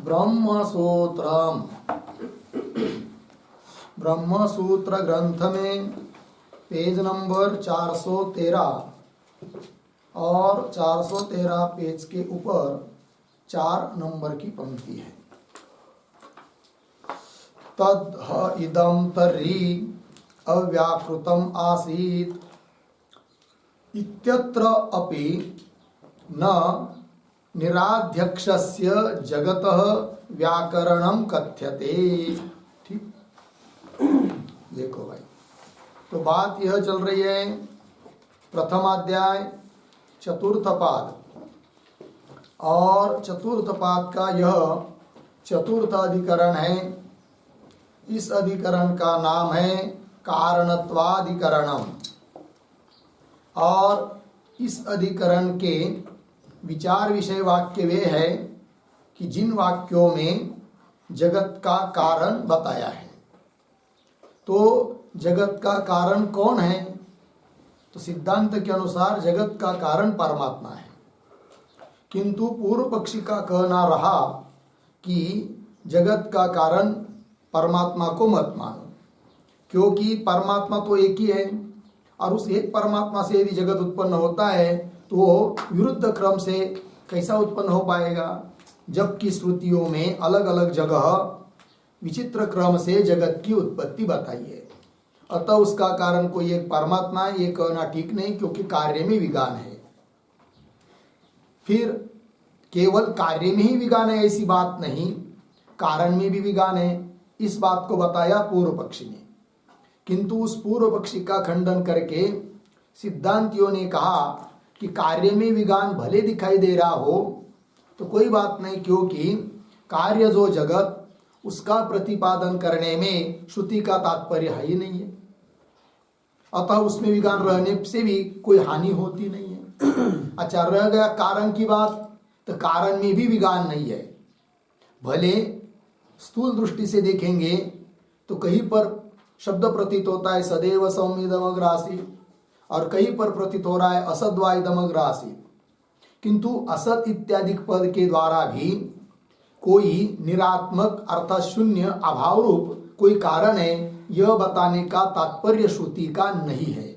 ब्रह्मसूत्रम ब्रह्मसूत्र ग्रंथ में page number 413 और 413 पेज के ऊपर 4 नंबर की पंक्ति है। तद् इदं तर्हि अव्याकृतम् आसीत् इत्यत्र अपि न निराध्यक्षस्य जगतः व्याकरणं कथ्यते। ठीक, देखो भाई, तो बात यह चल रही है प्रथम अध्याय चतुर्थ पाद, और चतुर्थ पाद का यह चतुर्थ अधिकरण है। इस अधिकरण का नाम है कारणत्वाधिकरणम, और इस अधिकरण के विचार विषय वाक्य वे है कि जिन वाक्यों में जगत का कारण बताया है। तो जगत का कारण कौन है? तो सिद्धांत के अनुसार जगत का कारण परमात्मा है, किंतु पूर्व पक्षी का कहना रहा कि जगत का कारण परमात्मा को मत मानो, क्योंकि परमात्मा तो एक ही है, और उस एक परमात्मा से यदि जगत उत्पन्न होता है तो वो विरुद्ध क्रम से कैसा उत्पन्न हो पाएगा, जबकि श्रुतियों में अलग अलग जगह विचित्र क्रम से जगत की उत्पत्ति बताई है। अतः उसका कारण कोई एक परमात्मा है, ये कहना ठीक नहीं, क्योंकि कार्य में विज्ञान है। फिर केवल कार्य में ही विज्ञान है ऐसी बात नहीं, कारण में भी विज्ञान है, इस बात को बताया पूर्व पक्षी ने। किंतु उस पूर्व पक्षी का खंडन करके सिद्धांतियों ने कहा कि कार्य में विज्ञान भले दिखाई दे रहा हो तो कोई बात नहीं, क्योंकि कार्य जो जगत उसका प्रतिपादन करने में श्रुति का तात्पर्य है ही नहीं है, अतः उसमें विज्ञान रहने से भी कोई हानि होती नहीं है। अच्छा, रह गया कारण की बात, तो कारण में भी विज्ञान नहीं है। भले स्थूल दृष्टि से देखेंगे तो कहीं पर शब्द प्रतीत होता है सदैव सौम्यदमग्रासी, और कहीं पर प्रतीत हो रहा है असद्वाइदमग्रासी, किंतु असत इत्यादि पद के द्वारा भी कोई निरात्मक अर्थात शून्य अभाव रूप कोई कारण है, यह बताने का तात्पर्य श्रुति का नहीं है।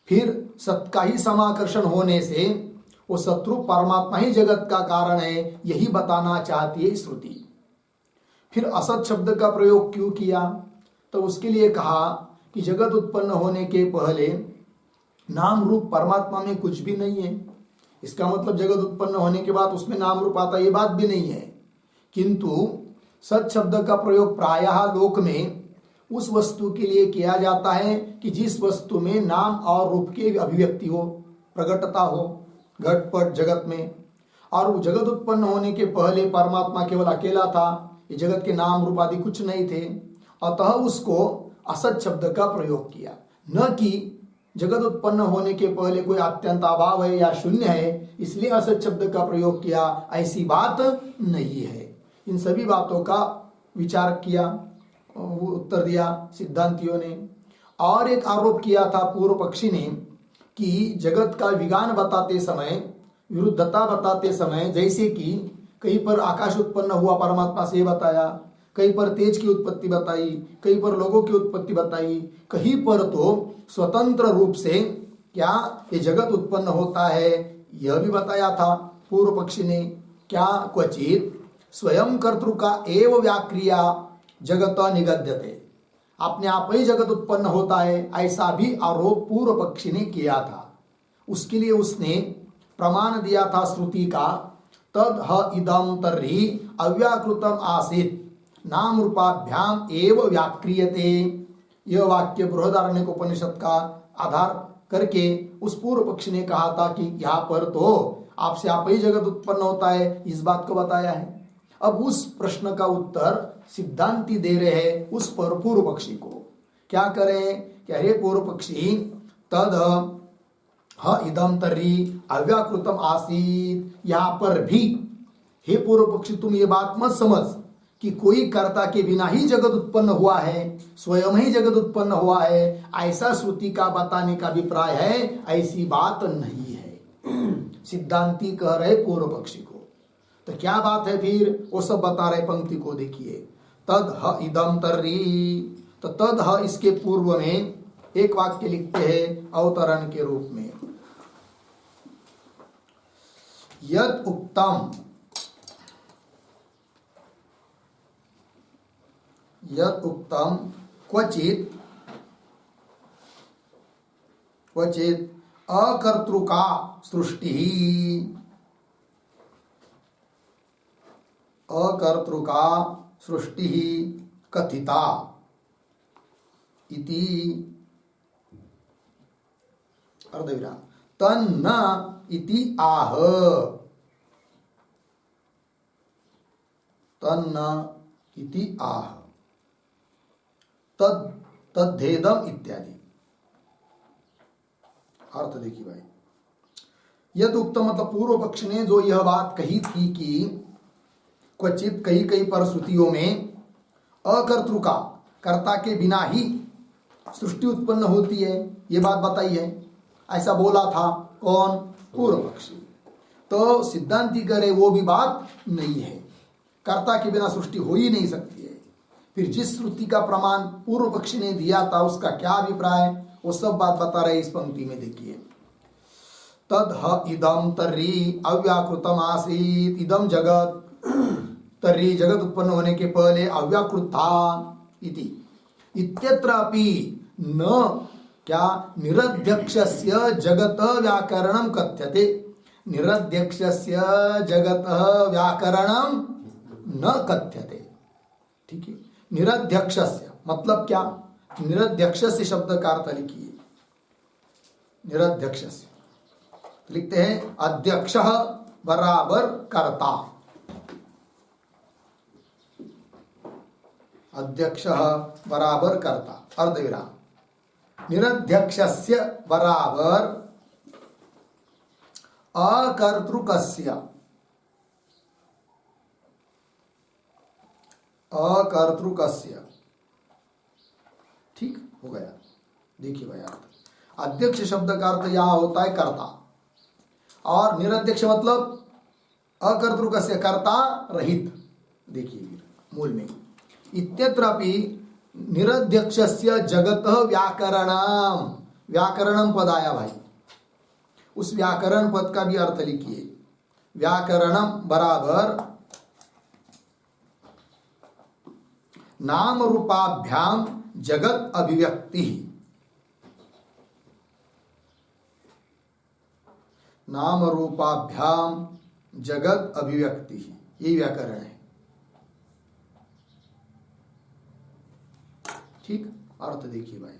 फिर सत का ही समाकर्षण होने से वो शत्रु परमात्मा ही जगत का कारण है, यही बताना चाहती है श्रुति। फिर असत शब्द का प्रयोग क्यों किया? तो उसके लिए कहा कि जगत उत्पन्न होने के पहले नाम रूप परमात्मा में कुछ भी नहीं है। इसका मतलब जगत उत्पन्न होने के बाद उसमें नाम रूप आता, ये बात भी नहीं है। किंतु सत शब्द का प्रयोग प्रायः लोक में उस वस्तु के लिए किया जाता है कि जिस वस्तु में नाम और रूप की अभिव्यक्ति हो, प्रकटता हो, घटपट जगत में। और वो जगत उत्पन्न होने के पहले परमात्मा केवल अकेला था, ये जगत के नाम रूप आदि कुछ नहीं थे, अतः उसको असत शब्द का प्रयोग किया। न कि जगत उत्पन्न होने के पहले कोई अत्यंत अभाव है या शून्य है, इसलिए असत शब्द का प्रयोग किया, ऐसी बात नहीं है। इन सभी बातों का विचार किया, उत्तर दिया सिद्धांतियों ने। और एक आरोप किया था पूर्व पक्षी ने कि जगत का विज्ञान बताते समय, विरुद्धता बताते समय, जैसे कि कहीं पर आकाश उत्पन्न हुआ परमात्मा से बताया, कहीं पर तेज की उत्पत्ति बताई, कहीं पर लोगों की उत्पत्ति बताई, कहीं पर तो स्वतंत्र रूप से क्या ये जगत उत्पन्न होता है यह भी बताया था पूर्व पक्षी ने। क्या क्वचित स्वयं कर्तृ का एव व्याक्रिया जगत निगद्यते, अपने आप ही जगत उत्पन्न होता है, ऐसा भी आरोप पूर्व पक्षी ने किया था। उसके लिए उसने प्रमाण दिया था श्रुति का, तद् ह इदं तर्हि अव्याकृतम आसीत् नाम रूपाभ्याम एव व्याक्रियते। यह वाक्य बृहदारण्यक उपनिषद का आधार करके उस पूर्व पक्षी ने कहा था कि यहाँ पर तो आपसे आप ही जगत उत्पन्न होता है, इस बात को बताया है। अब उस प्रश्न का उत्तर सिद्धांति दे रहे हैं उस पर पूर्व पक्षी को। क्या करें? कि अरे पूर्व पक्षी, तद ह इदम तर्हि अव्याकृतम आसीत, यहाँ पर भी हे पूर्व पक्षी तुम ये बात मत समझ कि कोई कर्ता के बिना ही जगत उत्पन्न हुआ है, स्वयं ही जगत उत्पन्न हुआ है, ऐसा श्रुति का बताने का अभिप्राय है, ऐसी बात नहीं है। सिद्धांति कह रहे पूर्व पक्षी को। तो क्या बात है फिर, वो सब बता रहे। पंक्ति को देखिए, तद ह इदम तर्री, तो तद ह इसके पूर्व में एक वाक्य लिखते हैं अवतरण के रूप में, यद उक्तम, यद उक्तम क्वचित क्वचित अकर्तृका सृष्टि, अकर्तृका सृष्टि कथिता इति अर्धविराम तन्न इति आह, तन्न इति आह, तद तद्धेदम इत्यादि। अर्थ देखिए भाई, यद उक्तम मतलब पूर्व पक्ष ने जो यह बात कही थी कि क्वचित कई कई पर श्रुतियों में अकर्तृका, कर्ता के बिना ही सृष्टि उत्पन्न होती है, ये बात बताई है। ऐसा बोला था कौन? पूर्व पक्षी। तो सिद्धांती करे वो भी बात नहीं है, कर्ता के बिना सृष्टि हो ही नहीं सकती है। फिर जिस श्रुति का प्रमाण पूर्व पक्षी ने दिया था उसका क्या अभिप्राय, वो सब बात बता रहे इस पंक्ति में। देखिए, तद ह इदम तर्री अव्याकृतम आसीत, इदम जगत, तर्री जगत उत्पन्न होने के पहले अव्याकृत था इति, इत्यत्रापि न क्या निरध्यक्षस्य जगत व्याकरणम कथ्यते, निरध्यक्षस्य जगत व्याकरणम न कथ्यते। ठीक है, निरध्यक्षस्य मतलब क्या? निरध्यक्षस्य शब्द का अर्थ लिखिए, निरध्यक्षस्य लिखते हैं अध्यक्ष बराबर कर्ता, अध्यक्ष बराबर कर्ता, अर्धविराम, निरध्यक्षस्य बराबर अकर्तृकस्य, अकर्तृकस्य। ठीक हो गया। देखिए भाई, अर्थ अध्यक्ष शब्द का अर्थ यहां होता है कर्ता, और निरध्यक्ष मतलब अकर्तृकस्य, कर्ता रहित। देखिए मूल में इत्यत्रापि निरध्यक्षस्य जगत व्याकरणम, व्याकरणम पद आया भाई, उस व्याकरण पद का भी अर्थ लिखिए, व्याकरणम बराबर नाम रूपाभ्याम जगत अभिव्यक्ति, नाम रूपाभ्याम जगत अभिव्यक्ति, ये व्याकरण है। ठीक, अर्थ देखिए भाई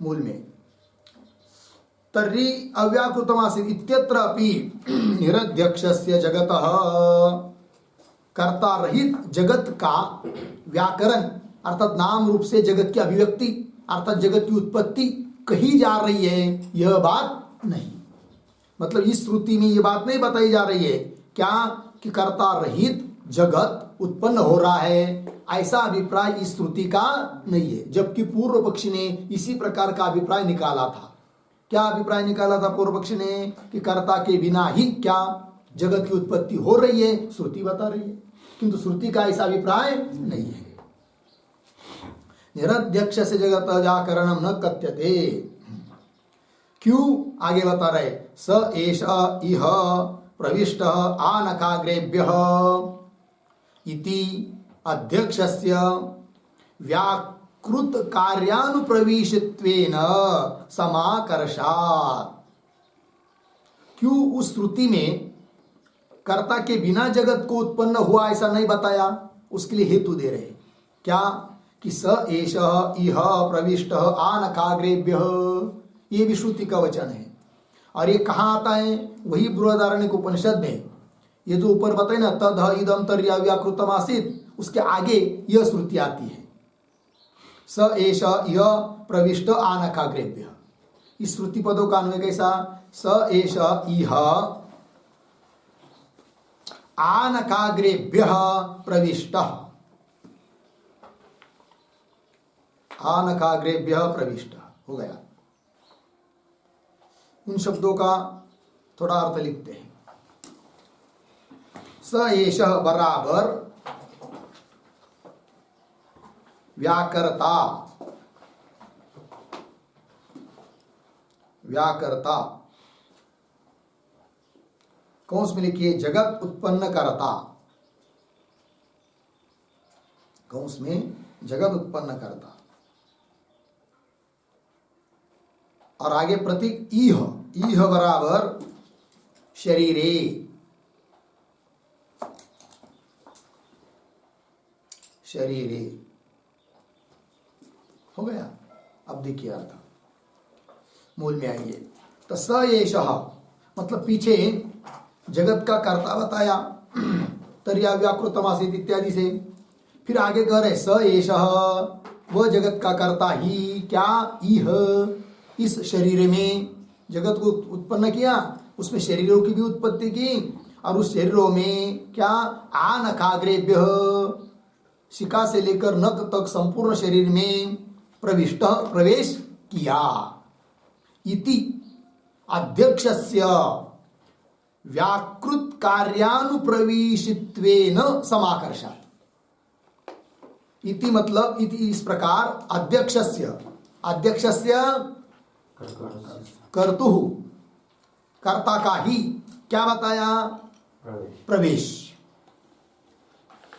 मूल में, तर्हि अव्याकृतमासीत् इत्यत्रापि निरध्यक्षस्य जगतः, कर्ता रहित जगत का व्याकरण अर्थात नाम रूप से जगत की अभिव्यक्ति अर्थात जगत की उत्पत्ति कही जा रही है, यह बात नहीं। मतलब इस श्रुति में यह बात नहीं बताई जा रही है क्या कि कर्ता रहित जगत उत्पन्न हो रहा है, ऐसा अभिप्राय इस श्रुति का नहीं है। जबकि पूर्व पक्षी ने इसी प्रकार का अभिप्राय निकाला था। क्या अभिप्राय निकाला था पूर्व पक्षी ने? कि कर्ता के बिना ही क्या जगत की उत्पत्ति हो रही है, श्रुति बता रही है। किंतु श्रुति का ऐसा अभिप्राय नहीं है। निरध्यक्ष से जगत व्याकरणम न कथ्यते। क्यों? आगे बता रहे, स एष इह प्रविष्ट आनकाग्रेभ्यः इति अध्यक्षस्य व्याकृत कार्यानुप्रविष्टत्वेन समाकर्षात्। क्यों उस श्रुति में कर्ता के बिना जगत को उत्पन्न हुआ ऐसा नहीं बताया? उसके लिए हेतु दे रहे क्या कि स एष इह प्रविष्ट आनकाग्रेभ्यः, ये भी श्रुति का वचन है। और ये कहाँ आता है? वही बृहदारण्यक उपनिषद में। ये जो ऊपर बताए ना, तद इदम तर्या व्याकृतम आसीत्, उसके आगे यह श्रुति आती है, स एष इह प्रविष्ट आनकाग्रेभ्यः। इस श्रुति पदों का अन्वय कैसा? स एष इह आनकाग्रेभ्यः प्रविष्टः, आनकाग्रेभ्यः प्रविष्टः हो गया। उन शब्दों का थोड़ा अर्थ लिखते हैं। स एषः बराबर व्याकर्ता, व्याकर्ता कौंस में लिखिए जगत उत्पन्न करता, कौंस में जगत उत्पन्न करता, और आगे प्रतीक ईह, ईह बराबर शरीरे, शरीरे हो गया। अब देखिए अर्थ मूल में आइए। तो स एषः मतलब पीछे जगत का कर्ता बताया तर्या व्याकृतमासीत इत्यादि से, फिर आगे कह रहे स एषः वह जगत का कर्ता ही क्या, इह इस शरीर में जगत को उत्पन्न किया, उसमें शरीरों की भी उत्पत्ति की, और उस शरीरों में क्या आनखाग्रेभ्य शिका से लेकर नख तक संपूर्ण शरीर में प्रवेश किया। इति अध्यक्षस्य व्याकृत कार्यानुप्रविशित्वेन समाकर्षात्। इति मतलब इति इस प्रकार अध्यक्षस्य, अध्यक्षस्य कर्तुः कर्ता का ही क्या बताया, प्रवेश।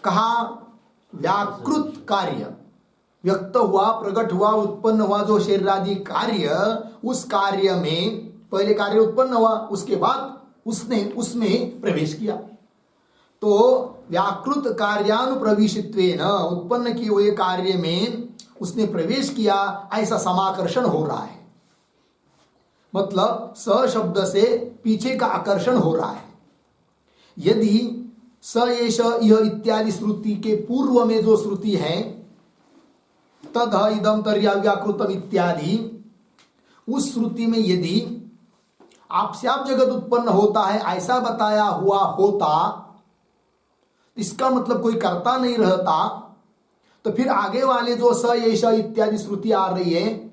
कहा व्याकृत कार्य, व्यक्त हुआ, प्रकट हुआ, उत्पन्न हुआ जो शरीर आदि कार्य, उस कार्य में पहले कार्य उत्पन्न हुआ, उसके बाद उसने उसमें प्रवेश किया। तो व्याकृत कार्यानुप्रविशित्वेन उत्पन्न किए हुए कार्य में उसने प्रवेश किया, ऐसा समाकर्षण हो रहा है। मतलब स शब्द से पीछे का आकर्षण हो रहा है। यदि स एष यह इत्यादि श्रुति के पूर्व में जो श्रुति है तद इदम तर्या व्याकृतम इत्यादि, उस श्रुति में यदि आपसे आप जगत उत्पन्न होता है ऐसा बताया हुआ होता, इसका मतलब कोई कर्ता नहीं रहता, तो फिर आगे वाले जो स एष इत्यादि श्रुति आ रही है,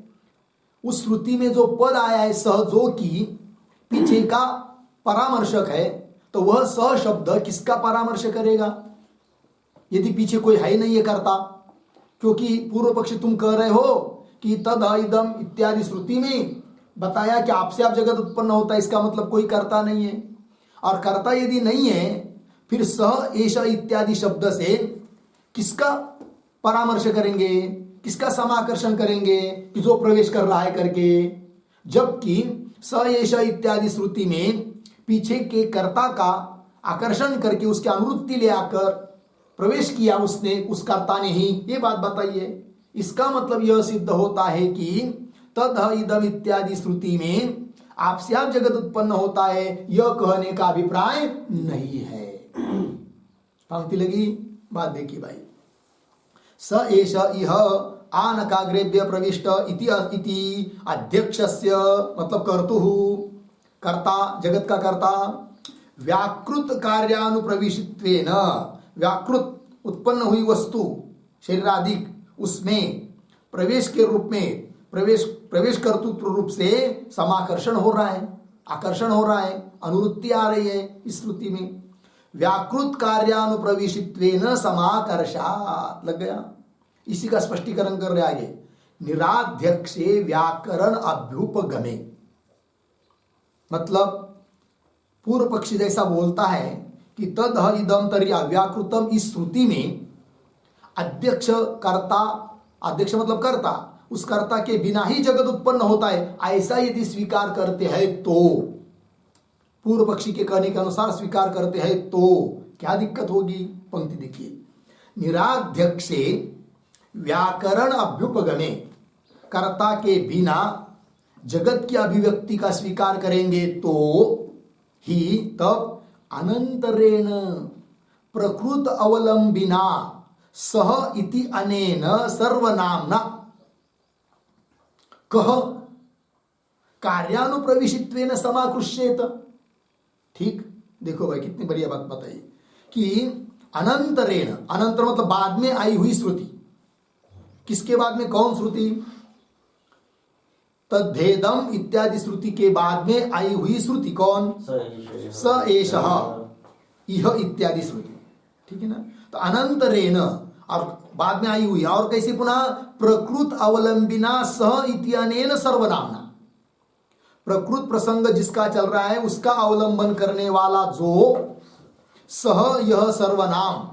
उस श्रुति में जो पद आया है स, जो कि पीछे का परामर्शक है, तो वह स शब्द किसका परामर्श करेगा यदि पीछे कोई है नहीं है करता? क्योंकि पूर्व पक्षी तुम कह रहे हो कि तद इदम इत्यादि श्रुति में बताया कि आपसे आप जगत उत्पन्न होता है, इसका मतलब कोई कर्ता नहीं है। और कर्ता यदि नहीं है फिर स एष इत्यादि शब्द से किसका परामर्श करेंगे, किसका समाकर्षण करेंगे कि जो प्रवेश कर रहा है करके, जबकि स एष इत्यादि श्रुति में पीछे के कर्ता का आकर्षण करके उसकी अनुवृत्ति ले आकर प्रवेश किया उसने, उस कर्ता ने ही, ये बात बताइए। इसका मतलब यह सिद्ध होता है कि तद इदम इत्यादि श्रुति में आपसे आप जगत उत्पन्न होता है, यह कहने का अभिप्राय नहीं है। पंक्ति लगी? बात देखिए भाई। स एष इह आनकाग्रेभ्य प्रविष्ट इति अध्यक्षस्य मतलब कर्तुः, कर्ता, जगत का कर्ता, व्याकृत कार्यानुप्रविशित्वेन, व्याकृत उत्पन्न हुई वस्तु शरीरादिक उसमें प्रवेश के रूप में, प्रवेश कर्तृत्व रूप से समाकर्षण हो रहा है, आकर्षण हो रहा है, अनुवृत्ति आ रही है इस श्रुति में। व्याकृत कार्यानुप्रविशित्वेन समाकर्षात् लग गया। इसी का स्पष्टीकरण कर रहे आगे, निराध्यक्षे व्याकरण अभ्युपगमे। मतलब पूर्व पक्षी जैसा बोलता है कि तद इदम तर्या व्याकृतम, इस श्रुति में अध्यक्ष कर्ता, अध्यक्ष मतलब कर्ता, उस कर्ता के बिना ही जगत उत्पन्न होता है, ऐसा यदि स्वीकार करते हैं तो, पूर्व पक्षी के कहने के अनुसार स्वीकार करते हैं तो क्या दिक्कत होगी? पंक्ति देखिए, निराध्यक्षे व्याकरण अभ्युपगमे, कर्ता के बिना जगत की अभिव्यक्ति का स्वीकार करेंगे तो ही तब अनंतरेण प्रकृत अवलंबिना सह इति अनेन सर्वनामना कह कार्यानुप्रविशित्वेन समाकृष्येत। ठीक, देखो भाई कितनी बढ़िया बात बताई कि अनंतरेण, अनंतर मतलब बाद में आई हुई श्रुति। किसके बाद में? कौन श्रुति? तद्भेदम इत्यादि श्रुति के बाद में आई हुई श्रुति कौन? स एषः। इह इत्यादि श्रुति, ठीक है ना। तो अनंतरेण, और बाद में आई हुई, और कैसे पुनः प्रकृत अवलंबिना सह इत्यनेन सर्वनामना, प्रकृत प्रसंग जिसका चल रहा है उसका अवलंबन करने वाला जो सह यह सर्वनाम,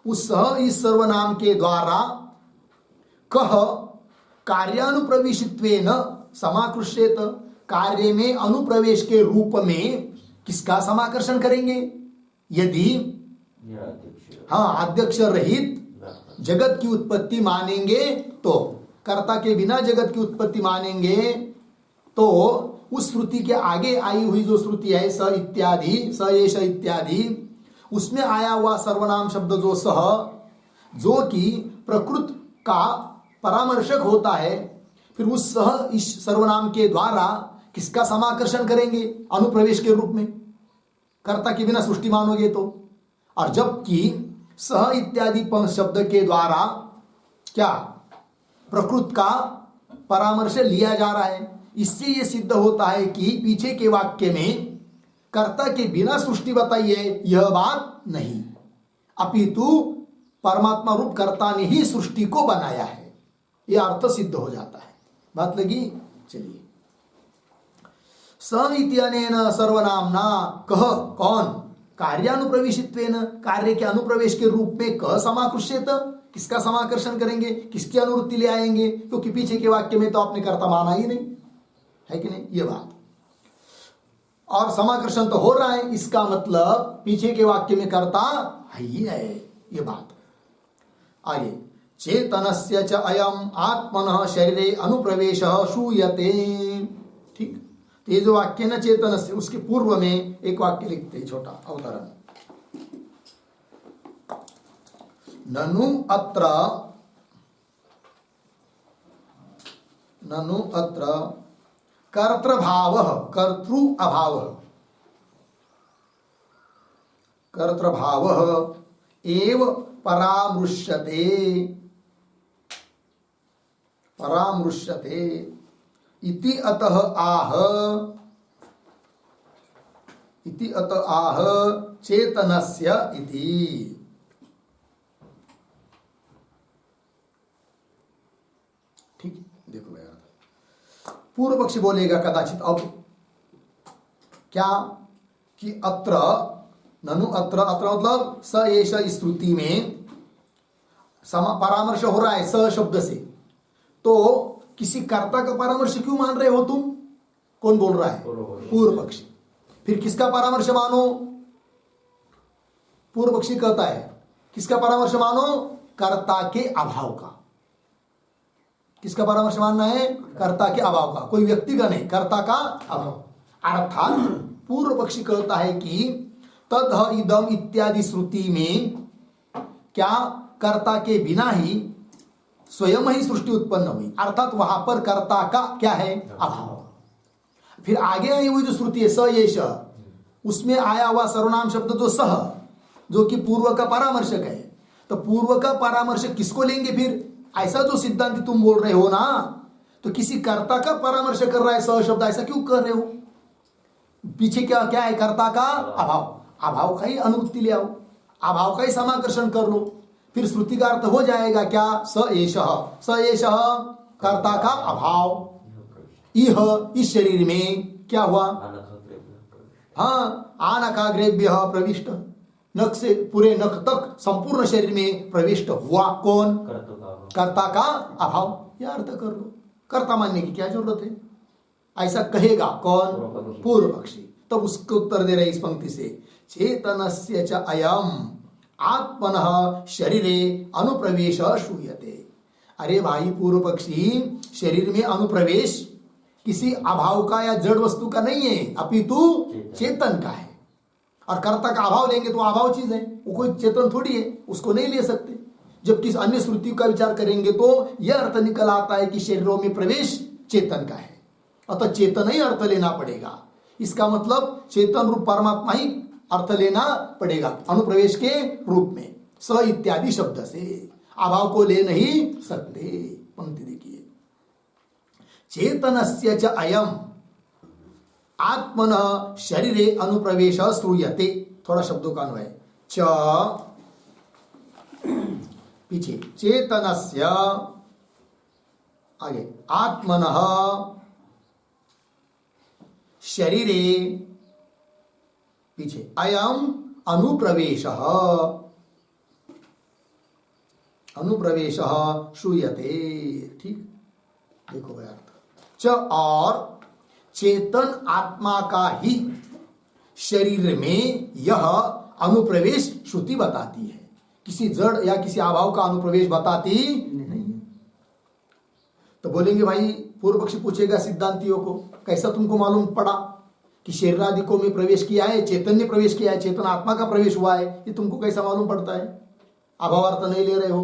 उस सह इस सर्वनाम के द्वारा कह कार्यानुप्रवेशित्वेन समाकृष्येत, कार्य में अनुप्रवेश के रूप में किसका समाकर्षण करेंगे? यदि हाँ अध्यक्ष रहित जगत की उत्पत्ति मानेंगे तो, कर्ता के बिना जगत की उत्पत्ति मानेंगे तो उस श्रुति के आगे आई हुई जो श्रुति है स इत्यादि, स एष इत्यादि, उसमें आया हुआ सर्वनाम शब्द जो सह, जो कि प्रकृत का परामर्शक होता है, फिर उस सह इस सर्वनाम के द्वारा किसका समाकर्षण करेंगे? अनुप्रवेश के रूप में, कर्ता के बिना सृष्टि मानोगे तो। और जबकि सह इत्यादि शब्द के द्वारा क्या प्रकृत का परामर्श लिया जा रहा है, इससे यह सिद्ध होता है कि पीछे के वाक्य में कर्ता के बिना सृष्टि बताई है यह बात नहीं, अपितु परमात्मा रूप कर्ता ने ही सृष्टि को बनाया है, यह अर्थ सिद्ध हो जाता है। बात लगी? चलिए, स इत्यनेन सर्वनामना कह, कौन? कार्यानुप्रवेशित्वेन, कार्य के अनुप्रवेश के रूप में कह समाकृष्येत, किसका समाकर्षण करेंगे, किसकी अनुवृत्ति ले आएंगे? क्योंकि पीछे के वाक्य में तो आपने कर्ता माना ही नहीं है कि नहीं, ये बात। और समाकर्षण तो हो रहा है, इसका मतलब पीछे के वाक्य में कर्ता है ही है, ये बात। आगे, चेतनस्य च अयम आत्मनः शरीरे अनुप्रवेशः श्रूयते, ठीक। तो ये जो वाक्य न चेतनस्य, उसके पूर्व में एक वाक्य लिखते हैं, छोटा अवतरण, ननु अत्र कर्तृभावः, कर्तृ अभावः, कर्तृभावः एव परामृश्यते, परामृश्यते इति अतः आह, इति अतः आह चेतनस्य इति। ठीक, देखो यार, पूर्व पक्षी बोलेगा कदाचित अब क्या कि अत्र ननु अत्र, अत्र मतलब स एष, इस श्रुति में परामर्श हो रहा है स शब्द से, तो किसी कर्ता का परामर्श क्यों मान रहे हो तुम? कौन बोल रहा है? पूर्व पक्षी। फिर किसका परामर्श मानो? पूर्व पक्षी कहता है किसका परामर्श मानो? कर्ता के अभाव का। किसका परामर्श मानना है? कर्ता के अभाव का, कोई व्यक्ति का नहीं, कर्ता का अभाव। अर्थात पूर्व पक्षी कहता है कि तद इदम इत्यादि श्रुति में क्या कर्ता के बिना ही स्वयं ही सृष्टि उत्पन्न हुई, अर्थात वहां पर कर्ता का क्या है? अभाव। फिर आगे आई हुई जो श्रुति है स एष, उसमें आया हुआ सर्वनाम शब्द जो सह, जो कि पूर्व का परामर्शक है, तो पूर्व का परामर्शक किसको लेंगे फिर? ऐसा जो सिद्धांत तुम बोल रहे हो ना, तो किसी कर्ता का परामर्श कर रहा है स शब्द, ऐसा क्यों कर रहे हो? पीछे क्या क्या है? कर्ता का अभाव, अभाव का ही अनुवृत्ति ले आओ, अभाव का ही समाकर्षण कर लो, फिर श्रुति का अर्थ हो जाएगा क्या? स एषः, स एषः कर्ता का अभाव। इह, इस शरीर में क्या हुआ? हाँ, आनकाग्रेभ्यः प्रविष्ट, नख से पूरे नख तक संपूर्ण शरीर में प्रविष्ट हुआ। कौन? कर्ता का अभाव। यह अर्थ कर लो, कर्ता मानने की क्या जरूरत है? ऐसा कहेगा कौन? पूर्व पक्षी। तब उसको उत्तर दे रहे इस पंक्ति से, चेतनस्य च अयम आत्मनः शरीरे अनुप्रवेश श्रूयते। अरे भाई पूर्व पक्षी, शरीर में अनुप्रवेश किसी अभाव का या जड़ वस्तु का नहीं है, अपितु चेतन का है। और कर्ता का अभाव लेंगे तो अभाव चीज है, वो कोई चेतन थोड़ी है, उसको नहीं ले सकते। जबकि अन्य श्रुतियों का विचार करेंगे तो यह अर्थ निकल आता है कि शरीरों में प्रवेश चेतन का है, अतः चेतन ही अर्थ लेना पड़ेगा। इसका मतलब चेतन रूप परमात्मा ही अर्थ लेना पड़ेगा अनुप्रवेश के रूप में, स इत्यादि शब्द से अभाव को ले नहीं सकते। पंक्ति देखिए, चेतनस्य च अयम आत्मनः शरीरे अनुप्रवेश श्रूयते। थोड़ा शब्दों का अन्वय। च पीछे चेतनस्य, आगे आत्मनः शरीरे, पीछे अयम अनुप्रवेशः, अनुप्रवेशः श्रूयते। ठीक, देखो भाई अर्थ। च और चेतन आत्मा का ही शरीर में यह अनुप्रवेश श्रुति बताती है, किसी जड़ या किसी अभाव का अनुप्रवेश बताती नहीं है। तो बोलेंगे भाई, पूर्व पक्षी पूछेगा सिद्धांतियों को, कैसा तुमको मालूम पड़ा कि शरीर आदि को में प्रवेश किया है, चेतन ने प्रवेश किया है, चेतन आत्मा का प्रवेश हुआ है, ये तुमको कैसा मालूम पड़ता है? अभाव अर्थ नहीं ले रहे हो।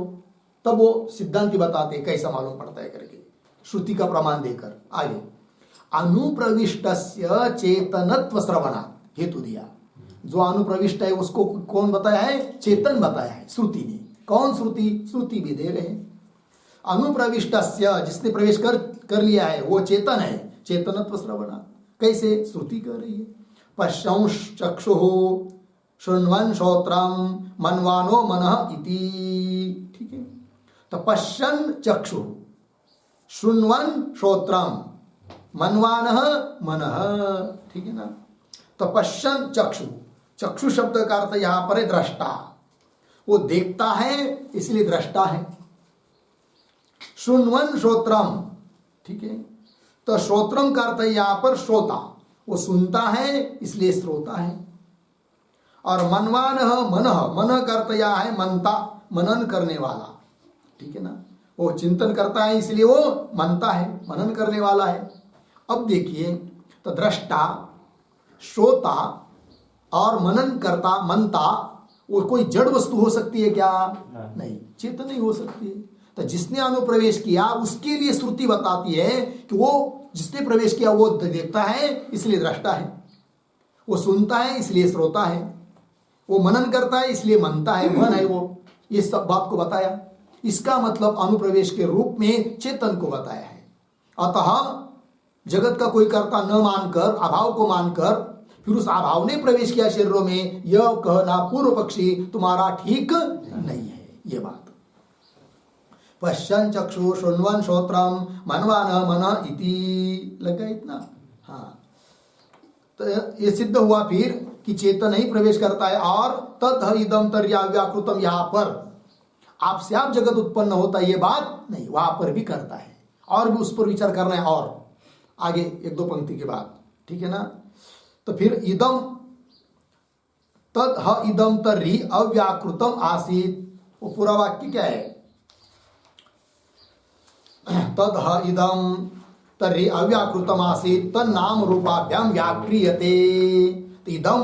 तब वो सिद्धांति बताते कैसा मालूम पड़ता है करके, श्रुति का प्रमाण देकर। आगे अनुप्रविष्टस्य चेतनत्व श्रवणात् हेतु दिया। जो अनुप्रविष्ट है उसको कौन बताया है? चेतन बताया है श्रुति ने। कौन श्रुति? श्रुति भी दे रहे हैं। अनुप्रविष्टस्य, जिसने प्रवेश कर लिया है वो चेतन है, चेतनत्व श्रवणात्। कैसे? श्रुति कर रही है। पश्यंश चक्षुः शृण्वन् श्रोत्रम् मन्वानो मनः इति। ठीक है, तो पश्यन् चक्षुः शृण्वन् श्रोत्रम् मन्वानः मनः। ठीक है ना। तो पश्यन् चक्षु, चक्षु शब्द का अर्थ यहां पर है दृष्टा। वो देखता है इसलिए दृष्टा है। शृण्वन् श्रोत्रम, ठीक है, तो श्रोत्रम का अर्थ यहां पर श्रोता, वो सुनता है इसलिए श्रोता है। और मनवानः मनः, मन का अर्थ यहां है मनता, मनन करने वाला। ठीक है ना, वो चिंतन करता है इसलिए वो मनता है, मनन करने वाला है। अब देखिए, तो दृष्टा, श्रोता और मनन करता, मनता, वो कोई जड़ वस्तु हो सकती है क्या? नहीं, चेतन नहीं हो सकती है। तो जिसने अनुप्रवेश किया उसके लिए श्रुति बताती है कि वो जिसने प्रवेश किया वो देखता है इसलिए दृष्टा है, वो सुनता है इसलिए श्रोता है, वो मनन करता है इसलिए मनता है, मन है वो। ये सब बात को बताया। इसका मतलब अनुप्रवेश के रूप में चेतन को बताया है। अतः जगत का कोई कर्ता न मानकर, अभाव को मानकर, फिर उस अभाव ने प्रवेश किया शरीरों में, यह कहना पूर्व पक्षी तुम्हारा ठीक नहीं है। ये बात पश्यन् चक्षु शृण्वन् श्रोत्रम मन्वानः मनः इति लग गया इतना। हाँ, तो ये सिद्ध हुआ फिर कि चेतन ही प्रवेश करता है। और तत् इदम तर्याव्याकृतम, यहाँ पर आपसे आप जगत उत्पन्न होता है ये बात नहीं, वहां पर भी करता है। और भी उस पर विचार करना है और आगे एक दो पंक्ति के बाद। ठीक है ना। तो फिर इदम तत् इदम तर्हि अव्याकृतम आसीत, वो पूरा वाक्य क्या है? तत् इदम तर्हि अव्याकृतम आसीत तन्नाम रूपाभ्याम व्याक्रियते। इदम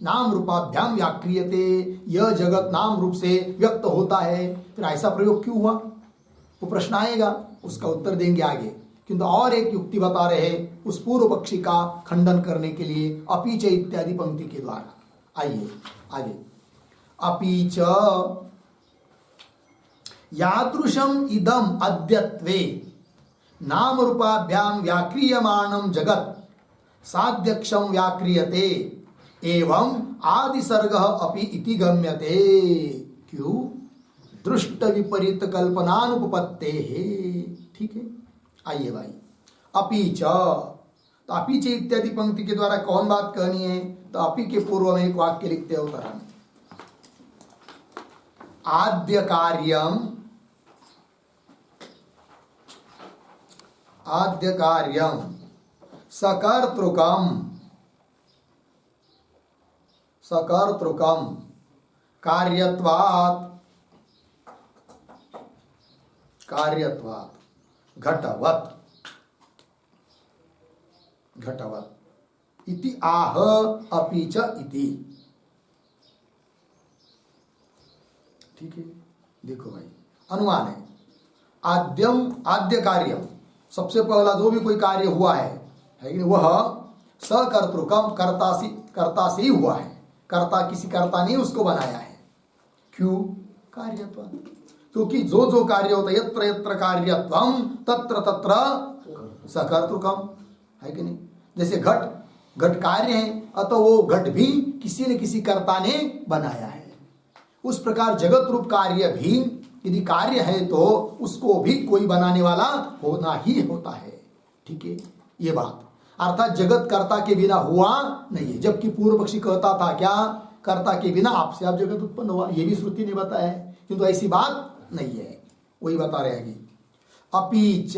नाम रूपाभ्याम व्याक्रियते, यह जगत नाम रूप से व्यक्त होता है। फिर ऐसा प्रयोग क्यों हुआ? वो प्रश्न आएगा, उसका उत्तर देंगे आगे। किंतु और एक युक्ति बता रहे हैं उस पूर्व पक्षी का खंडन करने के लिए, अपीच इत्यादि पंक्ति के द्वारा। आइए आगे। अपीच यादृशम इदम अद्यत्वे नाम रूपाभ्याम व्याक्रियमाणम जगत साध्यक्षम व्याक्रियते एवं आदि सर्ग अपि इति गम्यते। क्यों? दृष्ट विपरीत कल्पनानुपपत्ते है। ठीक है, आइए भाई। अपीच, तो अपीच इत्यादि पंक्ति के द्वारा कौन बात कहनी है? तो अपी के पूर्व में एक वाक्य लिखते हो उत्तरायण। आद्य कार्यम, आद्य कार्यम सकर्तृकम, सकर्तृकम कार्यत्वात्, कार्यत्वात् घटवत्, घटवत् इति आह अपीच इति। ठीक है, देखो भाई, अनुमान है। आद्यम, आद्य कार्यम, सबसे पहला जो भी कोई कार्य हुआ है कि नहीं, वह सकर्तृकम, कर्ता से ही हुआ है। कर्ता, किसी कर्ता ने उसको बनाया है। क्यों? कार्यत्वात्, क्योंकि जो जो कार्य होता है, यत्र यत्र कार्यत्वम तत्र तत्र सकर्तृकम, है कि नहीं। जैसे घट, घट कार्य है अतः वो घट भी किसी न किसी कर्ता ने बनाया है। उस प्रकार जगत रूप कार्य भी यदि कार्य है तो उसको भी कोई बनाने वाला होना ही होता है। ठीक है, ये बात अर्थात जगत कर्ता के बिना हुआ नहीं है। जबकि पूर्व पक्षी कहता था क्या, कर्ता के बिना आपसे आप जगत उत्पन्न हुआ, ये भी श्रुति ने बताया है, किंतु ऐसी बात नहीं है। वही बता रहेगी, अपीच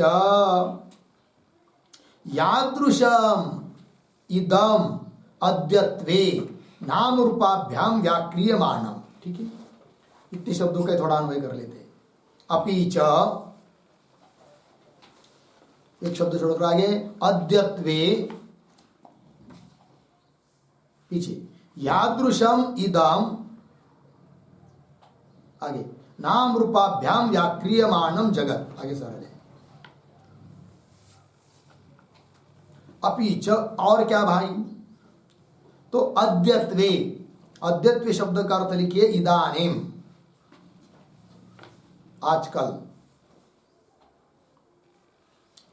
यादृशम इदम अद्यत्वे नाम रूपाभ्याम व्याक्रियमाणम। ठीक है, इतने शब्दों का थोड़ा अन्वय कर लेते हैं। अपीच, एक शब्द छोड़कर आगे, अद्यत्वे पीछे, यादृशम इदम आगे, नाम रूपाभ्याम व्याक्रियमाणम जगत, आगे सरल है। अपीच, और क्या भाई, तो अद्यत्वे, अद्यत्वे शब्द का अर्थ लिखिए इदानीम, आजकल।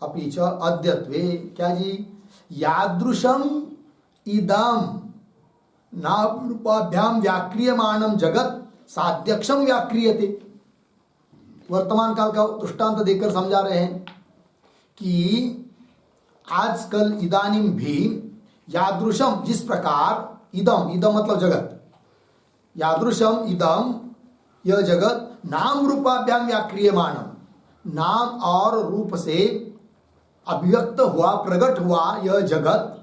अपीच अद्यत्वे क्या जी, यादृशम इदम नाम रूपाभ्याम व्याक्रियमाणम जगत साध्यक्षम व्याक्रियते। वर्तमान काल का दृष्टांत देकर समझा रहे हैं कि आजकल इदानीम भी यादृशम, जिस प्रकार, इदम, इदम मतलब जगत, यादृशम इदम यह जगत, नाम रूपाभ्याम व्याक्रियमाणम, नाम और रूप से अभिव्यक्त हुआ, प्रकट हुआ यह जगत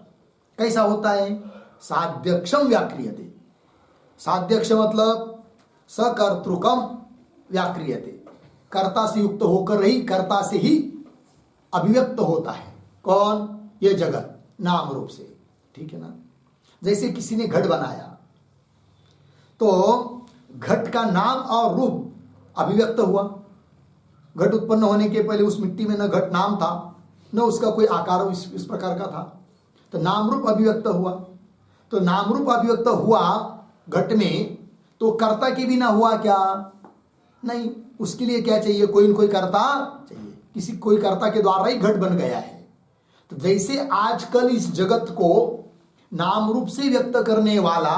कैसा होता है, साध्यक्षम व्याक्रियते। साध्यक्ष मतलब सकर्तृकम व्याक्रियते, कर्ता से युक्त होकर ही, कर्ता से ही अभिव्यक्त होता है। कौन, यह जगत नाम रूप से। ठीक है ना, जैसे किसी ने घट बनाया तो घट का नाम और रूप अभिव्यक्त हुआ। घट उत्पन्न होने के पहले उस मिट्टी में न घट नाम था, न उसका कोई आकार इस प्रकार का था, तो नाम रूप अभिव्यक्त हुआ। तो नाम रूप अभिव्यक्त हुआ घट में, तो कर्ता के बिना हुआ क्या, नहीं, उसके लिए क्या चाहिए, कोई न कोई कर्ता चाहिए, किसी कोई कर्ता के द्वारा ही घट बन गया है। तो जैसे आजकल इस जगत को नाम रूप से व्यक्त करने वाला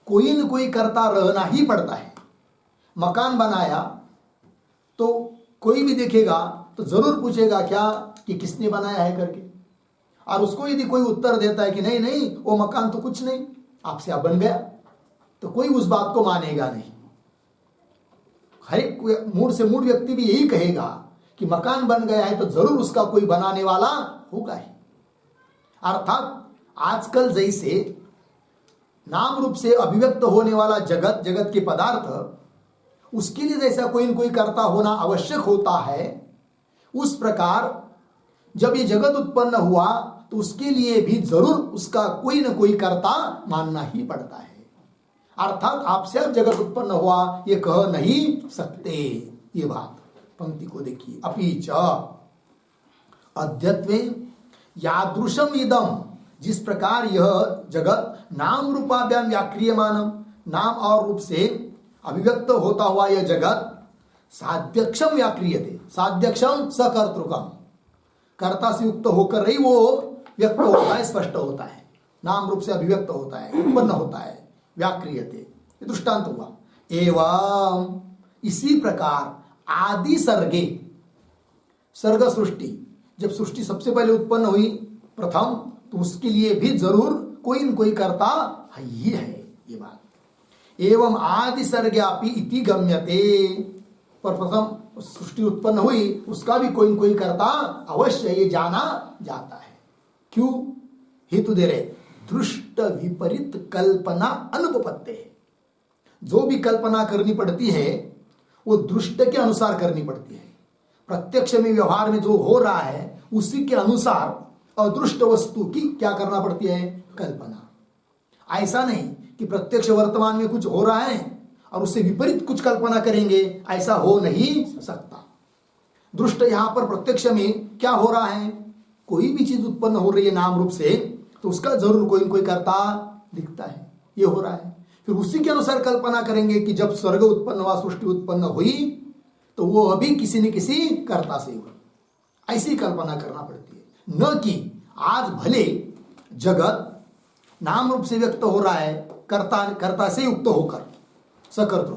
कोई न कोई कर्ता रहना ही पड़ता है। मकान बनाया तो कोई भी देखेगा तो जरूर पूछेगा क्या कि किसने बनाया है करके, और उसको यदि कोई उत्तर देता है कि नहीं नहीं वो मकान तो कुछ नहीं, आपसे आप बन गया, तो कोई उस बात को मानेगा नहीं। हर एक मूड से मूड व्यक्ति भी यही कहेगा कि मकान बन गया है तो जरूर उसका कोई बनाने वाला होगा ही। अर्थात आजकल जैसे नाम रूप से अभिव्यक्त होने वाला जगत, जगत के पदार्थ, उसके लिए जैसा कोई न कोई कर्ता होना आवश्यक होता है, उस प्रकार जब ये जगत उत्पन्न हुआ तो उसके लिए भी जरूर उसका कोई न कोई कर्ता मानना ही पड़ता है। अर्थात आपसे अब जगत उत्पन्न हुआ ये कह नहीं सकते। ये बात पंक्ति को देखिए, अपीच अद्यत्वे यादृशम इदम, जिस प्रकार यह जगत नाम रूपाभ्याम व्याक्रियमानम, नाम और रूप से अभिव्यक्त होता हुआ यह जगत साध्यक्षम व्याक्रियते, साध्यक्षम सकर्तृकम, कर्ता से युक्त होकर ही वो व्यक्त होता है, स्पष्ट होता है, नाम रूप से अभिव्यक्त होता है, उत्पन्न होता है, व्याक्रियते। ये दृष्टांत हुआ। एवं इसी प्रकार आदि सर्गे, सर्ग सृष्टि, जब सृष्टि सबसे पहले उत्पन्न हुई प्रथम, तो उसके लिए भी जरूर कोई न कोई कर्ता ही है। ये बात एवं आदि सर्ग्यापि इति गम्यते, पर प्रथम सृष्टि उत्पन्न हुई उसका भी कोई न कोई कर्ता अवश्य ये जाना जाता है। क्यों, हेतु दे रहे, दृष्ट विपरीत कल्पना अनुपपत्ति है। जो भी कल्पना करनी पड़ती है वो दृष्ट के अनुसार करनी पड़ती है। प्रत्यक्ष में व्यवहार में जो हो रहा है उसी के अनुसार अदृष्ट वस्तु की क्या करना पड़ती है, कल्पना। ऐसा नहीं कि प्रत्यक्ष वर्तमान में कुछ हो रहा है और उससे विपरीत कुछ कल्पना करेंगे, ऐसा हो नहीं सकता। दृष्ट यहां पर प्रत्यक्ष में क्या हो रहा है, कोई भी चीज उत्पन्न हो रही है नाम रूप से तो उसका जरूर कोई न कोई कर्ता दिखता है, ये हो रहा है। फिर उसी के अनुसार कल्पना करेंगे कि जब स्वर्ग उत्पन्न हुआ, सृष्टि उत्पन्न हुई तो वो अभी किसी न किसी कर्ता से हुई, ऐसी कल्पना करना पड़ती है। न कि आज भले जगत नाम रूप से व्यक्त हो रहा है, कर्ता कर्ता से युक्त होकर, सकर्तृ।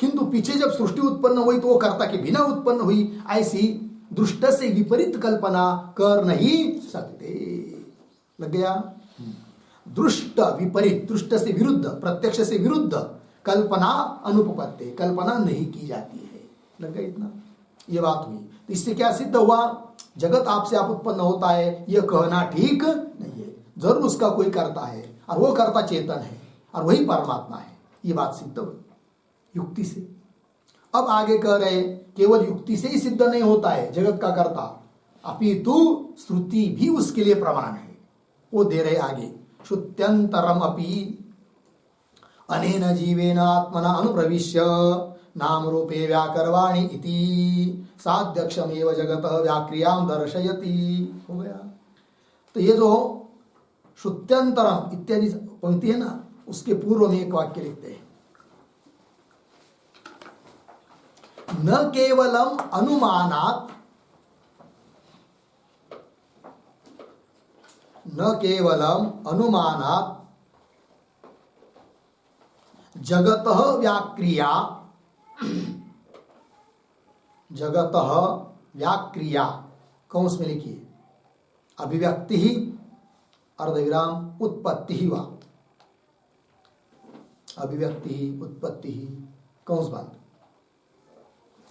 किंतु पीछे जब सृष्टि उत्पन्न हुई तो वो कर्ता के बिना उत्पन्न हुई, ऐसी दृष्ट से विपरीत कल्पना कर नहीं सकते। लग गया? दृष्ट विपरीत, दृष्ट से विरुद्ध, प्रत्यक्ष से विरुद्ध कल्पना अनुपपत्ति, कल्पना नहीं की जाती है। लग गया इतना? ये बात हुई। तो इससे क्या सिद्ध हुआ? जगत आपसे आप उत्पन्न होता है यह कहना ठीक नहीं है। जरूर उसका कोई कर्ता है और वो कर्ता चेतन है और वही परमात्मा है। ये बात सिद्ध हुई युक्ति से। अब आगे कह रहे केवल युक्ति से ही सिद्ध नहीं होता है जगत का कर्ता, अपितु श्रुति भी उसके लिए प्रमाण है। वो दे रहे आगे, श्रुत्यंतरम अपि अनेन जीवेन आत्मना अनुप्रविश्य नाम रूपे व्याकरवाणी इति साध्यक्षमेव जगतः व्याक्रियाम दर्शयति। हो गया? तो ये जो श्रुत्यंतरम इत्यादि पंक्ति है ना, उसके पूर्व में एक वाक्य लिखते हैं, न केवलम अनुमानात्, न केवलम अनुमानात् जगतः व्याक्रिया, जगतः व्याक्रिया कौंस में लिखिए, अभिव्यक्ति ही अर्धविराम उत्पत्ति ही वा, अभिव्यक्ति ही उत्पत्ति ही कौंस बंद।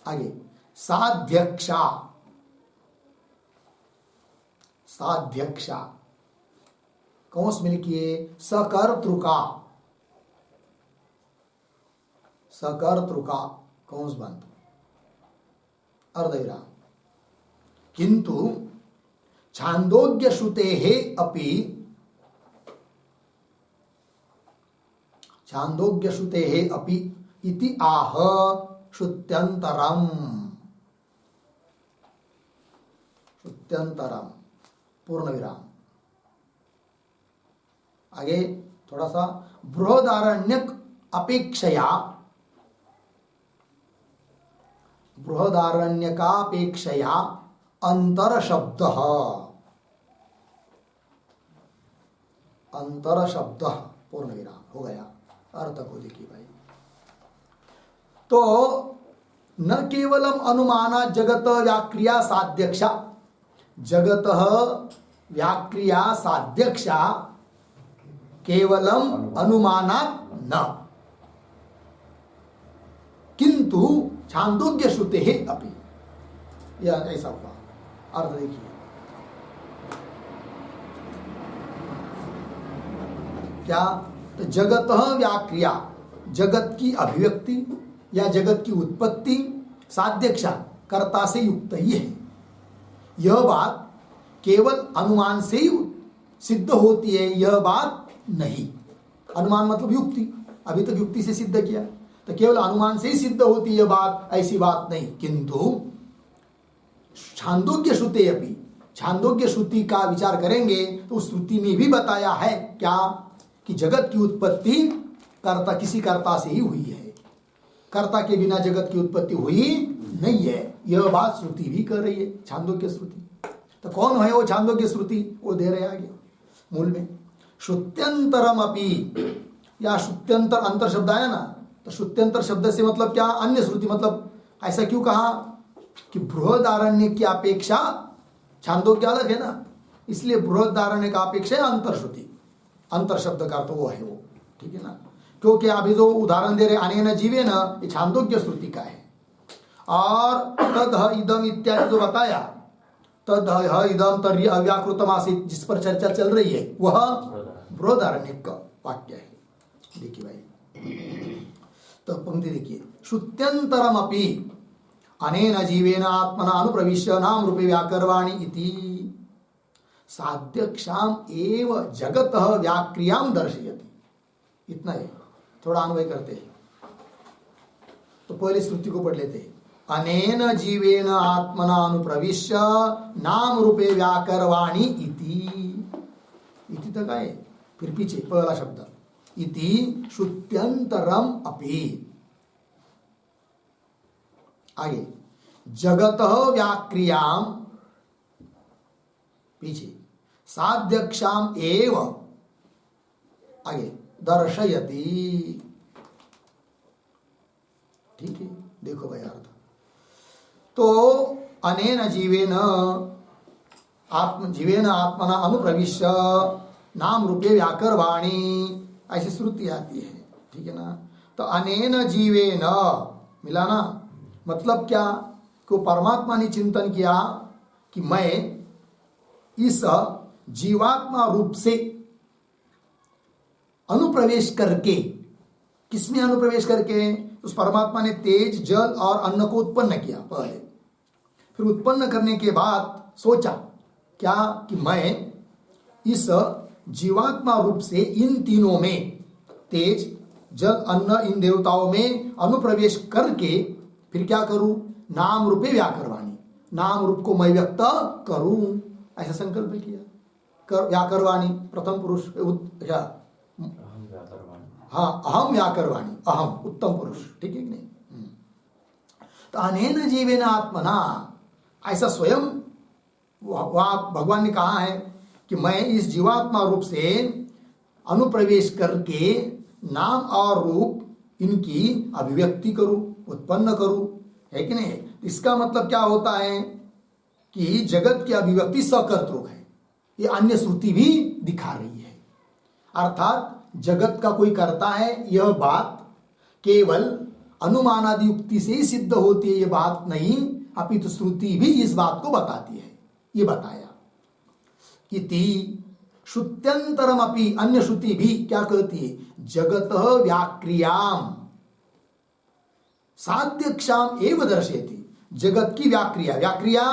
आगे साध्यक्षा, साध्यक्षा कौंस में लिखिए सकर्तृका, सकर्तृका कौंस बंद अर्धविराम। किंतु छांदोग्य श्रुतेः अपि, छांदोग्य श्रुतेः अपि इति आह श्रुत्यंतरम, श्रुत्यंतरम पूर्ण विराम। आगे थोड़ा सा बृहदारण्यक अपेक्षया, बृहदारण्यकापेक्षया अंतर शब्द, अंतर शब्द पूर्ण विराम। हो गया? अर्थ को देखिए भाई, तो न केवलम अनुमाना जगत व्याक्रिया साध्यक्षा, जगत व्याक्रिया साध्यक्षा केवलम अनुमानात् न, किंतु छांदोग्य श्रुते अपि, यह ऐसा हुआ। अर्थ देखिए क्या, तो जगत व्याक्रिया, जगत की अभिव्यक्ति या जगत की उत्पत्ति साध्यक्षा कर्ता से युक्त ही है। यह बात केवल अनुमान से ही सिद्ध होती है, यह बात नहीं। अनुमान मतलब युक्ति, अभी तक युक्ति से सिद्ध किया, तो केवल अनुमान से ही सिद्ध होती है यह बात, ऐसी बात नहीं। किंतु छांदोग्य श्रुते अपि, छांदोग्य श्रुति का विचार करेंगे तो उस श्रुति में भी बताया है क्या, कि जगत की उत्पत्ति कर्ता, किसी कर्ता से ही हुई है, कर्ता के बिना जगत की उत्पत्ति हुई नहीं है। यह बात श्रुति भी कर रही है, छांदोग्य श्रुति। तो कौन है वो छांदोग्य श्रुति? वो दे रहे आगे मूल में, श्रुत्यंतरम अपि, या श्रुत्यंतर, अंतर शब्द आया ना, तो श्रुत्यंतर शब्द से मतलब क्या, अन्य श्रुति। मतलब ऐसा क्यों कहा कि बृहदारण्य की अपेक्षा छांदोग्य अलग है ना, इसलिए बृहदारण्य का अपेक्षा अंतर श्रुति, अंतर शब्द का अर्थ वो है वो, ठीक है ना। क्योंकि अभी जो उदाहरण दे रहे अनेन जीवेन, ये छांदोग्य श्रुति का है। और तद इदम इत्यादि जो बताया, तद इदम तर्हि अव्याकृतम आसीत्, जिस पर चर्चा चल रही है, वह बृहदारण्यक का वाक्य है। देखिए भाई, तो पंक्ति देखिए, श्रुत्यंतरम अपि अनेन जीवेन आत्मना अनुप्रविश्य नाम रूपे व्याकरवाणी इति साध्यक्षाम एव जगतः व्याक्रियाम दर्शयति। इतना है, थोड़ा अन्वय करते हैं। तो पहले श्रुति को पढ़ लेते हैं, अनेन जीवेन आत्मना अनुप्रविश्य नाम रूपे व्याकरवाणी इति, इति तक आए, फिर पीछे पहला शब्द इति श्रुत्यंतरम अपि, आगे जगतः व्याक्रियाम, पीछे साध्यक्षाम एव आगे दर्शयति। ठीक है, देखो भाई अर्थ। तो अनेन जीवेन आत्मना अनुप्रविश्य नाम रूपे व्याकरवाणी, ऐसी श्रुति आती है। ठीक है ना। तो अनेन जीवेन मिला ना, मतलब क्या को परमात्मा ने चिंतन किया कि मैं इस जीवात्मा रूप से अनुप्रवेश करके, किसमें अनुप्रवेश करके, उस परमात्मा ने तेज जल और अन्न को उत्पन्न किया पहले, फिर उत्पन्न करने के बाद सोचा क्या कि मैं इस जीवात्मा रूप से इन तीनों में, तेज जल अन्न, इन देवताओं में अनुप्रवेश करके फिर क्या करूं, नाम रूपे व्याकरवाणी, नाम रूप को मैं व्यक्त करूं, ऐसा संकल्प किया। व्याकरवाणी प्रथम पुरुष, हाँ अहम व्याकरवाणी, अहम उत्तम पुरुष। ठीक है कि नहीं। तो अनेन जीवेन आत्मना, ऐसा स्वयं भगवान ने कहा है कि मैं इस जीवात्मा रूप से अनुप्रवेश करके नाम और रूप इनकी अभिव्यक्ति करूं, उत्पन्न करूं, है कि नहीं। इसका मतलब क्या होता है कि जगत की अभिव्यक्ति सकर्तृक है, ये अन्य श्रुति भी दिखा रही है। अर्थात जगत का कोई करता है, यह बात केवल अनुमानादि युक्ति से ही सिद्ध होती है, यह बात नहीं, अपितु श्रुति भी इस बात को बताती है। ये बताया इति श्रुत्यंतरम अपि, अन्य श्रुति भी क्या कहती है, जगत व्याक्रियाम साध्यक्षाम एव दर्शयति। जगत की व्याक्रिया, व्याक्रिया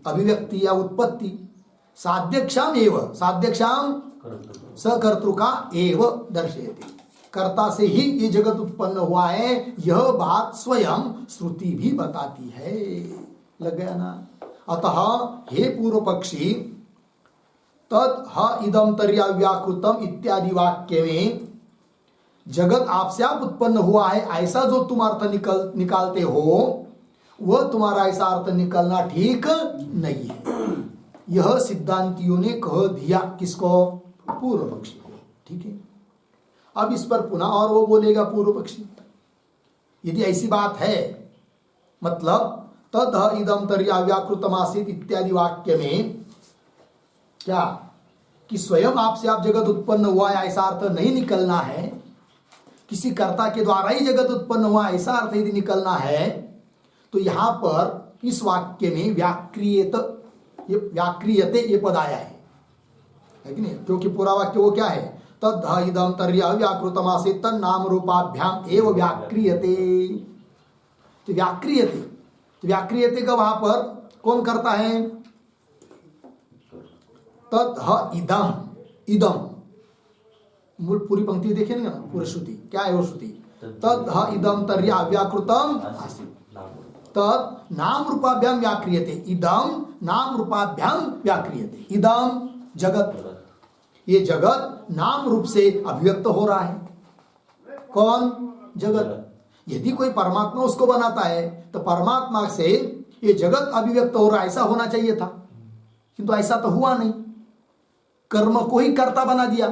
अभिव्यक्ति या उत्पत्ति, साध्यक्षाम एव, साध्यक्षाम सकर्तृका एव दर्शयति, कर्ता से ही ये जगत उत्पन्न हुआ है, यह बात स्वयं श्रुति भी बताती है। लग गया ना। अतः हे पूर्व पक्षी, तद ह इदम तर्या व्याकृतम इत्यादि वाक्य में जगत आपसे आप उत्पन्न हुआ है, ऐसा जो तुम अर्थ निकालते हो, वह तुम्हारा ऐसा अर्थ निकलना ठीक नहीं है। यह सिद्धांतियों ने कह दिया, किसको, पूर्व पक्षी को। ठीक है। अब इस पर पुनः और वो बोलेगा पूर्व पक्षी, यदि ऐसी बात है, मतलब तद इदम तर्या व्याकृतमासीत इत्यादि वाक्य में क्या कि स्वयं आपसे आप जगत उत्पन्न हुआ है, ऐसा अर्थ नहीं निकलना है, किसी कर्ता के द्वारा ही जगत उत्पन्न हुआ ऐसा अर्थ यदि निकलना है, तो यहां पर इस वाक्य में व्याक्रियते ये पद आया है कि नहीं। क्योंकि पूरा वाक्य वो क्या है, तद इदम तर्या व्याकृतमासीत तन नाम रूपाभ्याम एव व्याक्रियते। तो व्याक्रियते, तो व्याक्रियते का वहां पर कौन करता है, तद इदम, इदम पूरी पंक्ति देखेंगे ना, पूरी श्रुति क्या है, वो श्रुति तद इदम तर्या व्याकृतम आसीत, तद नाम रूपाभ्याम व्याक्रियते, इदम नाम रूपाभ्याम व्याक्रियते। इदम जगत, ये जगत नाम रूप से अभिव्यक्त हो रहा है। कौन, जगत। यदि कोई परमात्मा उसको बनाता है तो परमात्मा से ये जगत अभिव्यक्त हो रहा है, ऐसा होना चाहिए था, किंतु ऐसा तो हुआ नहीं। कर्म को ही कर्ता बना दिया,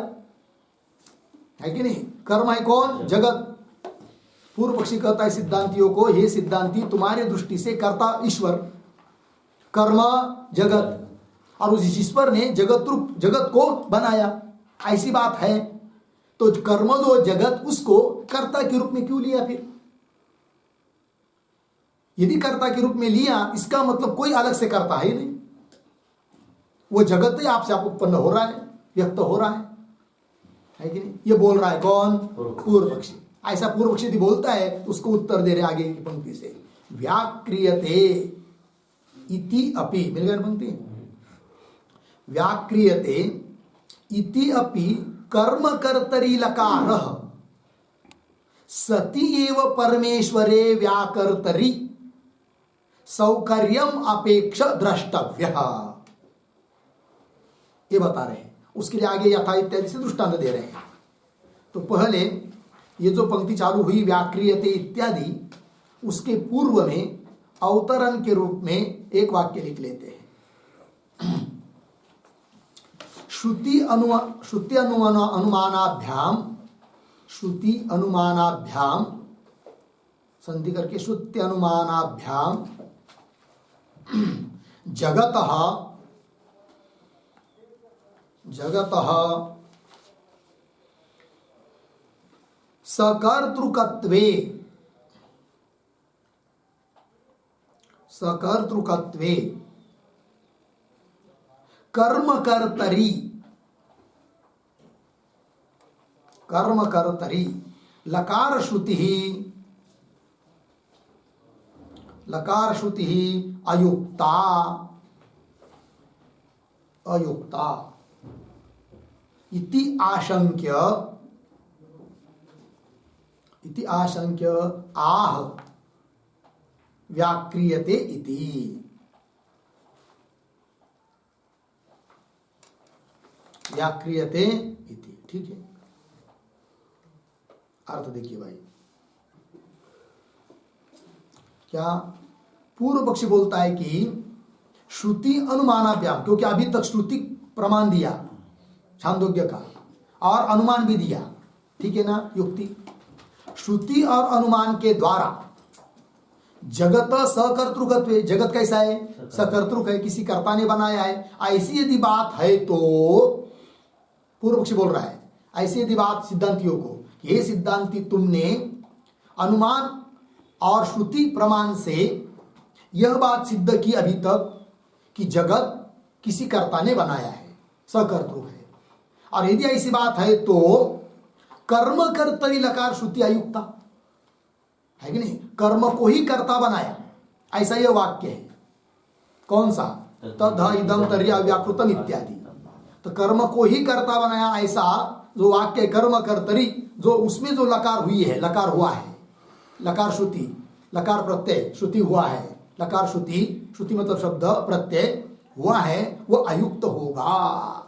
है कि नहीं। कर्म है कौन, जगत। पूर्व पक्षी कहता है सिद्धांतियों को, हे सिद्धांती, तुम्हारे दृष्टि से कर्ता ईश्वर, कर्म जगत, और उस ईश्वर ने जगत रूप जगत को बनाया, ऐसी बात है। तो कर्म जो जगत, उसको कर्ता के रूप में क्यों लिया फिर। यदि कर्ता के रूप में लिया, इसका मतलब कोई अलग से कर्ता है ही नहीं, वो जगत ही आपसे आप उत्पन्न हो रहा है, व्यक्त हो रहा है कि नहीं। ये बोल रहा है कौन, पूर्व पक्षी। ऐसा पूर्व पक्षी यदि बोलता है तो उसको उत्तर दे रहे आगे की पंक्ति से, व्याक्रियते इति अपि, मिल गया पंक्ति, व्याक्रियते इति अपि कर्म कर्तरी लकारः सति एव परमेश्वरे व्याकर्तरी सौकर्यम अपेक्ष द्रष्टव्य। ये बता रहे हैं, उसके लिए आगे यथा इत्यादि से दृष्टांत दे रहे हैं। तो पहले ये जो पंक्ति चालू हुई व्याक्रियते इत्यादि, उसके पूर्व में अवतरण के रूप में एक वाक्य लिख लेते हैं। श्रुति अनुमानाभ्याम संधि करके श्रुति अनुमानाभ्याम जगतः सकर्तृकत्वे कर्मकर्तरी लकार श्रुति अयुक्ता इति आशंक्य आह व्याक्रियते इति। ठीक है, अर्थ देखिए भाई, क्या पूर्व पक्षी बोलता है कि श्रुति अनुमानाभ्याम, क्योंकि अभी तक श्रुति प्रमाण दिया छांदोग्य का और अनुमान भी दिया, ठीक है ना, युक्ति। श्रुति और अनुमान के द्वारा जगत सकर्तृकत्व, जगत कैसा है, सकर्तृक है, किसी कर्ता ने बनाया है, ऐसी यदि बात है तो पूर्व पक्षी बोल रहा है, ऐसी यदि बात सिद्धांतियों को, ये सिद्धांति तुमने अनुमान और श्रुति प्रमाण से यह बात सिद्ध की अभी तक कि जगत किसी कर्ता ने बनाया है, सकर्तृक है, और यदि ऐसी बात है तो कर्म कर्तरी लकार श्रुति अयुक्ता है कि नहीं, कर्म को ही कर्ता बनाया, ऐसा यह वाक्य है। कौन सा, तद इदम तर्हि अव्याकृतम इत्यादि, तो कर्म को ही कर्ता बनाया, ऐसा जो वाक्य कर्म कर्तरी, जो उसमें जो लकार हुई है, लकार हुआ है, लकार श्रुति, लकार प्रत्यय श्रुति हुआ है, लकार श्रुति मतलब शब्द प्रत्यय हुआ है, वो अयुक्त होगा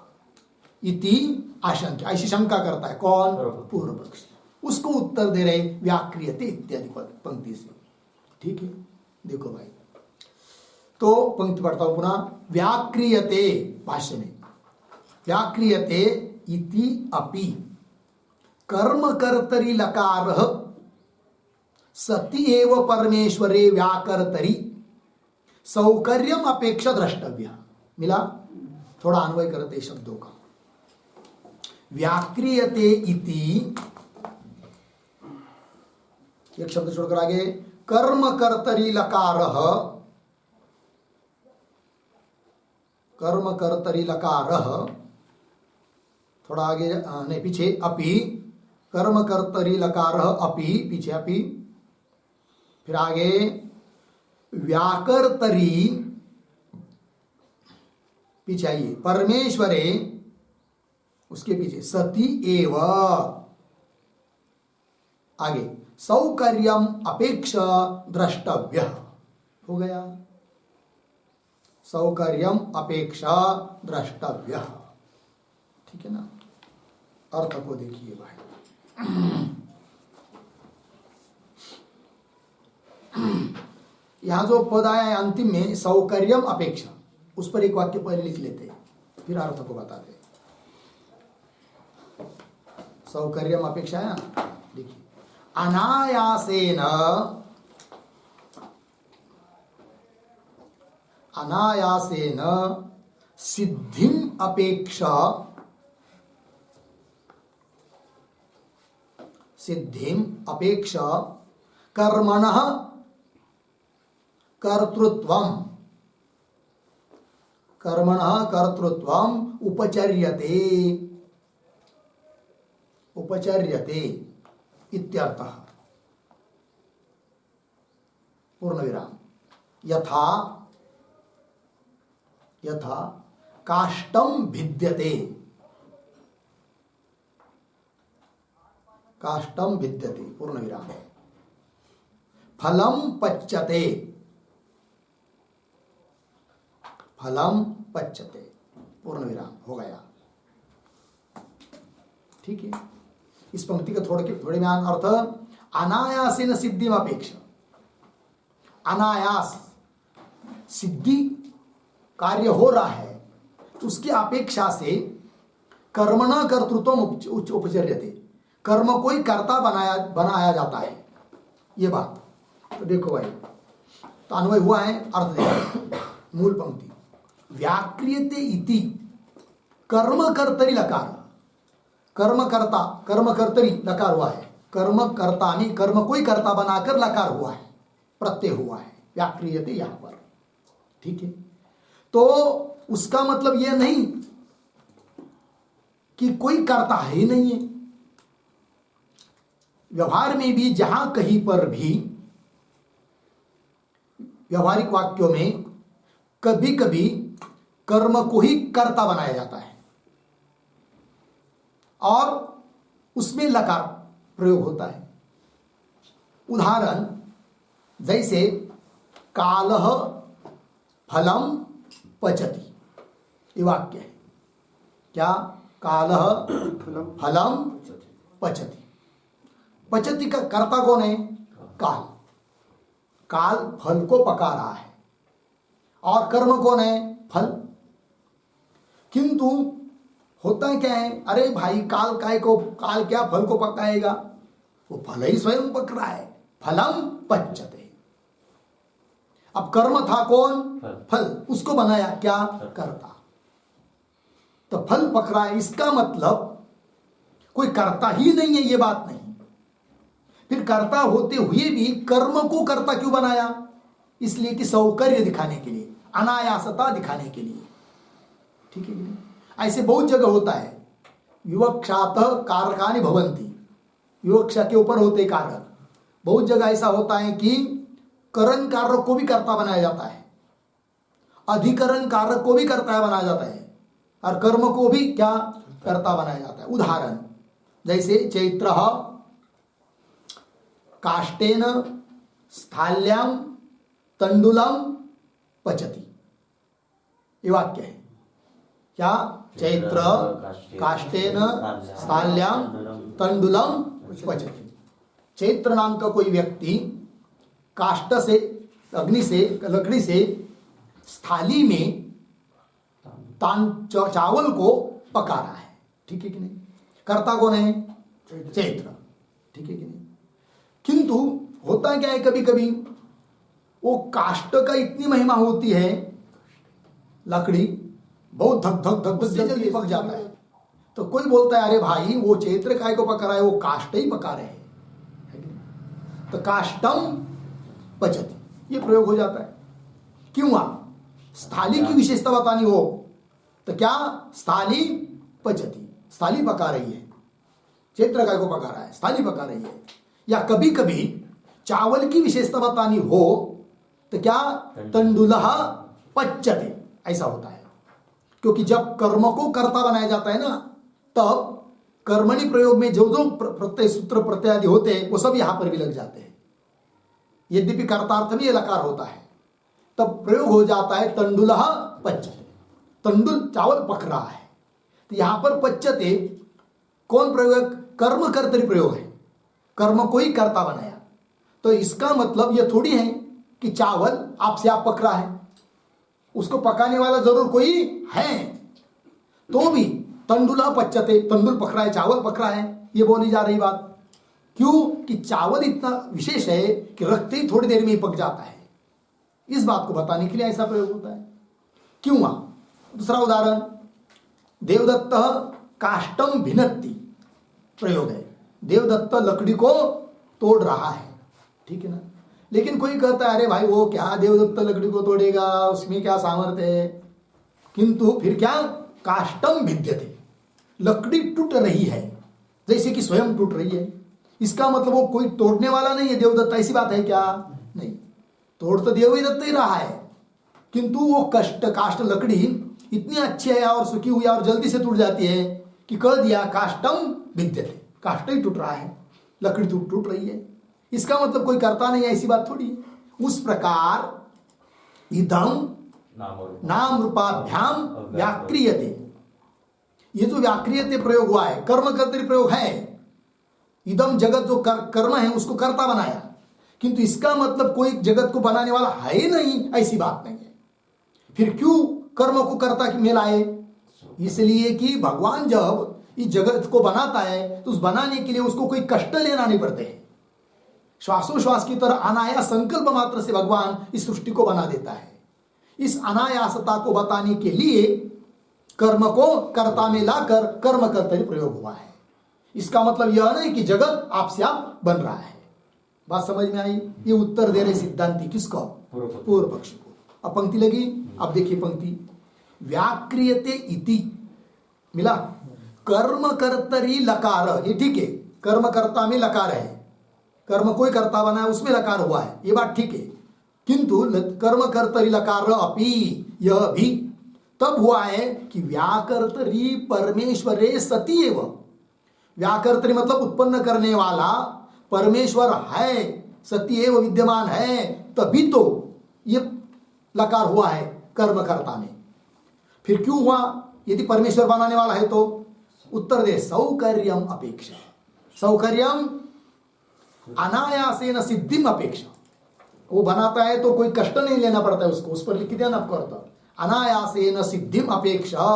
इति आशंका, ऐसी शंका करता है कौन, पूर्व पक्षी। उसको उत्तर दे रहे व्याक्रियते इत्यादि पंक्ति से। ठीक है, देखो भाई, तो पंक्ति पढ़ता हूं पुनः, व्याक्रियते, भाष्य में व्याक्रियते इति अपि कर्म कर्तरी लकार सति एव परमेश्वरे व्याकर्तरी सौकर्यम अपेक्षा द्रष्टव्य। मिला, थोड़ा अन्वय करते शब्दों का। व्याक्रियते इति, एक शब्द छोड़कर आगे, कर्म कर्तरी लकार, कर्म कर्तरी लकार, थोड़ा आगे नहीं पीछे, अपि कर्म कर्तरी लकार अपि, पीछे अपि, फिर आगे व्याकर्तरी, पीछे आइए, परमेश्वरे, उसके पीछे सती एव, आगे सौकर्यम अपेक्षा द्रष्टव्य, हो गया, सौकर्यम अपेक्षा द्रष्टव्य। ठीक है ना, अर्थ को देखिए भाई, यहां जो पद आया है अंतिम में, सौकर्यम अपेक्षा, उस पर एक वाक्य पहले लिख लेते हैं, फिर अर्थ को बताते हैं। सौकर्यम अपेक्षा है ना, देखिए, अनायासेन, अनायासेन सिद्धिम अपेक्षा, सिद्धिम अपेक्षा कर्मणः कर्तृत्वम, कर्मणः कर्तृत्वम उपचर्यते, उपचर्यते इत्यर्थः। पूर्ण विराम। यथा, यथा काष्ठम भिद्यते, काष्ठम भिद्यते, पूर्ण विराम। फलम पच्यते, फलम पच्यते, पूर्ण विराम, हो गया। ठीक है, इस पंक्ति का थोड़े में अर्थ, अनायासेन सिद्धि अपेक्षा, अनायास सिद्धि कार्य हो रहा है, तो उसकी अपेक्षा से कर्मणा कर्तृत्व उपचर्यते, कर्म को ही कर्ता बनाया जाता है। ये बात तो देखो भाई, तो अन्वय हुआ है, अर्थ देखो मूल पंक्ति, व्याक्रियते इति कर्मकर्तरी लकार, कर्मकर्ता कर्मकर्तरी लकार हुआ है, कर्मकर्ता में कर्म को ही कर्ता बनाकर लकार हुआ है, प्रत्यय हुआ है, व्याक्रियते यहां पर। ठीक है, तो उसका मतलब यह नहीं कि कोई कर्ता है ही नहीं है। व्यवहार में भी जहां कहीं पर भी व्यवहारिक वाक्यों में कभी कभी कर्म को ही कर्ता बनाया जाता है और उसमें लकार प्रयोग होता है। उदाहरण जैसे कालः फलम पचति, ये वाक्य है क्या, कालः फलम पचति। पचति का कर्ता कौन है, काल, काल फल को पका रहा है और कर्म कौन है, फल। किंतु होता है क्या है, अरे भाई काल काय को, काल क्या फल को पकाएगा, वो फल ही स्वयं पक रहा है, फलम पच्यते। अब कर्म था कौन, फल, उसको बनाया क्या, कर्ता, तो फल पक रहा है, इसका मतलब कोई कर्ता ही नहीं है, ये बात नहीं। फिर कर्ता होते हुए भी कर्म को कर्ता क्यों बनाया, इसलिए कि सौकर्य दिखाने के लिए, अनायासता दिखाने के लिए। ठीक है कि नहीं, ऐसे बहुत जगह होता है, विवक्षातः कारकानि भवन्ति, विवक्षा के ऊपर होते कारक। बहुत जगह ऐसा होता है कि करण कारक को भी कर्ता बनाया जाता है, अधिकरण कारक को भी कर्ता बनाया जाता है और कर्म को भी क्या, कर्ता बनाया जाता है। उदाहरण जैसे चैत्रः काष्टेन स्थाल्यां तंडुलम पचति, ये वाक्य है क्या, चैत्र काष्टेन स्थाल्यां तंडुलम पचति। चैत्र नाम का कोई व्यक्ति काष्ट से, अग्नि से, लकड़ी से स्थाली में चावल को पका रहा है। ठीक है कि नहीं, कर्ता कौन है, चैत्र। ठीक है कि नहीं, किंतु होता क्या है, कभी कभी वो काष्ट का इतनी महिमा होती है, लकड़ी बहुत धक धक धक धक जल्दी पक जाता है, तो कोई बोलता है अरे भाई वो चैत्र काय को पका रहा है, वो काष्ट ही पका रहे हैं, तो काष्टम पचति, ये प्रयोग हो जाता है। क्यों, स्थाली की विशेषता बतानी हो तो क्या, स्थाली पचति, स्थाली पका रही है, चैत्र काय को पका रहा है, स्थाली पका रही है। या कभी कभी चावल की विशेषता बतानी हो तो क्या, तंडुलः पच्यते, ऐसा होता है। क्योंकि जब कर्म को कर्ता बनाया जाता है ना, तब कर्मणि प्रयोग में जो जो प्रत्यय सूत्र प्रत्यय आदि होते हैं वो सब यहां पर भी लग जाते हैं। यद्यपि कर्तार्थ में ये लकार होता है, तब प्रयोग हो जाता है तंडुलः पच्यते, तंडुल चावल पक रहा है। तो यहां पर पच्यते कौन प्रयोग, कर्म कर्तरी प्रयोग है, कर्म को ही कर्ता बनाया। तो इसका मतलब यह थोड़ी है कि चावल आपसे आप पक रहा है, उसको पकाने वाला जरूर कोई है, तो भी तंडुला पच्यते, तंडुल पक रहा है, चावल पक रहा है, ये बोली जा रही बात। क्यों कि चावल इतना विशेष है कि रखते ही थोड़ी देर में ही पक जाता है, इस बात को बताने के लिए ऐसा प्रयोग होता है। क्यों, दूसरा उदाहरण, देवदत्त काष्टम भिनत्ति प्रयोग है, देवदत्त लकड़ी को तोड़ रहा है। ठीक है ना, लेकिन कोई कहता है अरे भाई वो क्या देवदत्त लकड़ी को तोड़ेगा, उसमें क्या सामर्थ्य है, किंतु फिर क्या, काष्टम भिद्यते, लकड़ी टूट रही है, जैसे कि स्वयं टूट रही है। इसका मतलब वो कोई तोड़ने वाला नहीं है देवदत्त, ऐसी बात है क्या, नहीं, तोड़ तो देवदत्त ही रहा है, किंतु वो काष्ट लकड़ी इतनी अच्छी है और सुखी हुई और जल्दी से टूट जाती है कि कह दिया काष्टम भिद्यते, काष्ट ही टूट रहा है, लकड़ी टूट रही है, इसका मतलब कोई करता नहीं है, ऐसी बात थोड़ी है। उस प्रकार इदम नाम रूपाभ्याम व्याक्रियते, ये जो व्याक्रियते प्रयोग हुआ है, कर्म कर्तरी प्रयोग है। इदम जगत जो कर्म है उसको कर्ता बनाया, किंतु इसका मतलब कोई जगत को बनाने वाला है ही नहीं, ऐसी बात नहीं है। फिर क्यों कर्म को कर्ता की में लाए, इसलिए कि भगवान जब इस जगत को बनाता है तो उस बनाने के लिए उसको कोई कष्ट लेना नहीं पड़ते हैं। श्वासोश्वास की तरह अनायास संकल्प मात्र से भगवान इस सृष्टि को बना देता है। इस अनायासता को बताने के लिए कर्म को कर्ता में लाकर कर्म कर्तरी प्रयोग हुआ है। इसका मतलब यह नहीं कि जगत आपसे आप बन रहा है। बात समझ में आई? ये उत्तर दे रहे सिद्धांती किसको? पूर्व पक्षी को। अब पंक्ति लगी। अब देखिए पंक्ति, व्याक्रियते इति मिला, कर्म कर्तरी लकार, ये ठीक है, कर्म कर्ता में लकार है, कर्म कोई कर्ता बना है उसमें लकार हुआ है, ये बात ठीक है। किंतु कर्म कर्तरी लकार अपि, यह भी तब हुआ है कि व्याकर्तरी परमेश्वरे सती एव, व्याकर्तरी मतलब उत्पन्न करने वाला परमेश्वर है, सती एव विद्यमान है, तभी तो ये लकार हुआ है कर्मकर्ता में। फिर क्यों हुआ यदि परमेश्वर बनाने वाला है तो? उत्तर दे, सौकर्यम अपेक्षा, सौकर्यम अनायासेन सिद्धिम अपेक्षा। वो बनाता है तो कोई कष्ट नहीं लेना पड़ता है उसको, उस पर लिख देना करता, अनायासेन सिद्धिम अपेक्षा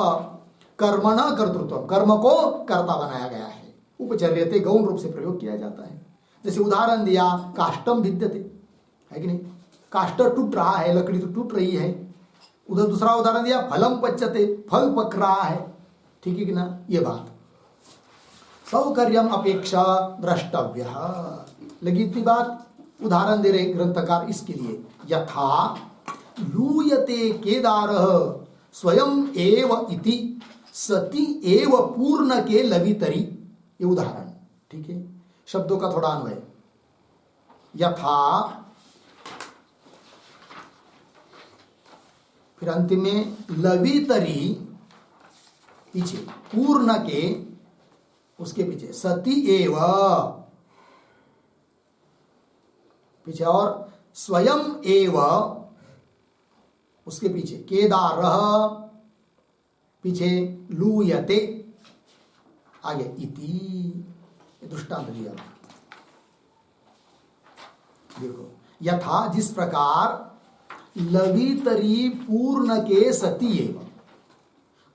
कर्म न कर्तृत्व, कर्म को कर्ता बनाया गया है। उपचर्यते गौण रूप से प्रयोग किया जाता है। जैसे उदाहरण दिया, काष्टम भिद्यते, है कि नहीं, काष्ट टूट रहा है, लकड़ी तो टूट रही है। उधर दूसरा उदाहरण दिया, फलम पच्यते, फल पक रहा है, ठीक है कि ना, ये बात। सौकर्यम अपेक्षा द्रष्टव्य, लगी इतनी बात। उदाहरण दे रहे ग्रंथकार इसके लिए, यथा लूयते केदार स्वयं एव इति सती एव पूर्ण के लवितरी, ये उदाहरण, ठीक है। शब्दों का थोड़ा अन्वय, यथा, फिर अंतिम में लवितरी, पीछे पूर्ण के, उसके पीछे सती एव, पीछे और स्वयं एव, उसके पीछे केदार, पीछे लूयते, आगे इति, दृष्टांत दिया। देखो, यथा जिस प्रकार लवितरी पूर्ण के सती एव,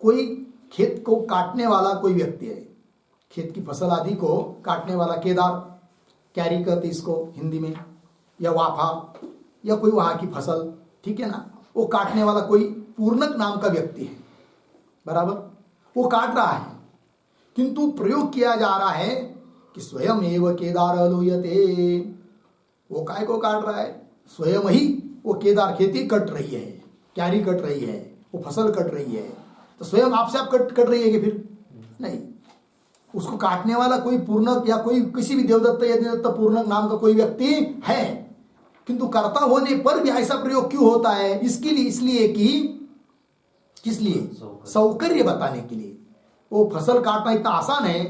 कोई खेत को काटने वाला कोई व्यक्ति है, खेत की फसल आदि को काटने वाला, केदार कैरी कहते इसको हिंदी में, या वाफा, या कोई वहां की फसल, ठीक है ना, वो काटने वाला कोई पूर्णक नाम का व्यक्ति है, बराबर, वो काट रहा है, किंतु प्रयोग किया जा रहा है कि स्वयं एव केदार लूयते, वो काय को काट रहा है, स्वयं ही वो केदार खेती कट रही है, क्यारी कट रही है, वो फसल कट रही है, तो स्वयं आपसे आप कट रही है कि फिर नहीं, उसको काटने वाला कोई पूर्णक या कोई किसी भी देवदत्त या देवदत्त पूर्णक नाम का कोई व्यक्ति है, किंतु कर्ता होने पर भी ऐसा प्रयोग क्यों होता है? इसके लिए, इसलिए कि किस लिए? सौकर्य बताने के लिए। वो फसल काटना इतना आसान है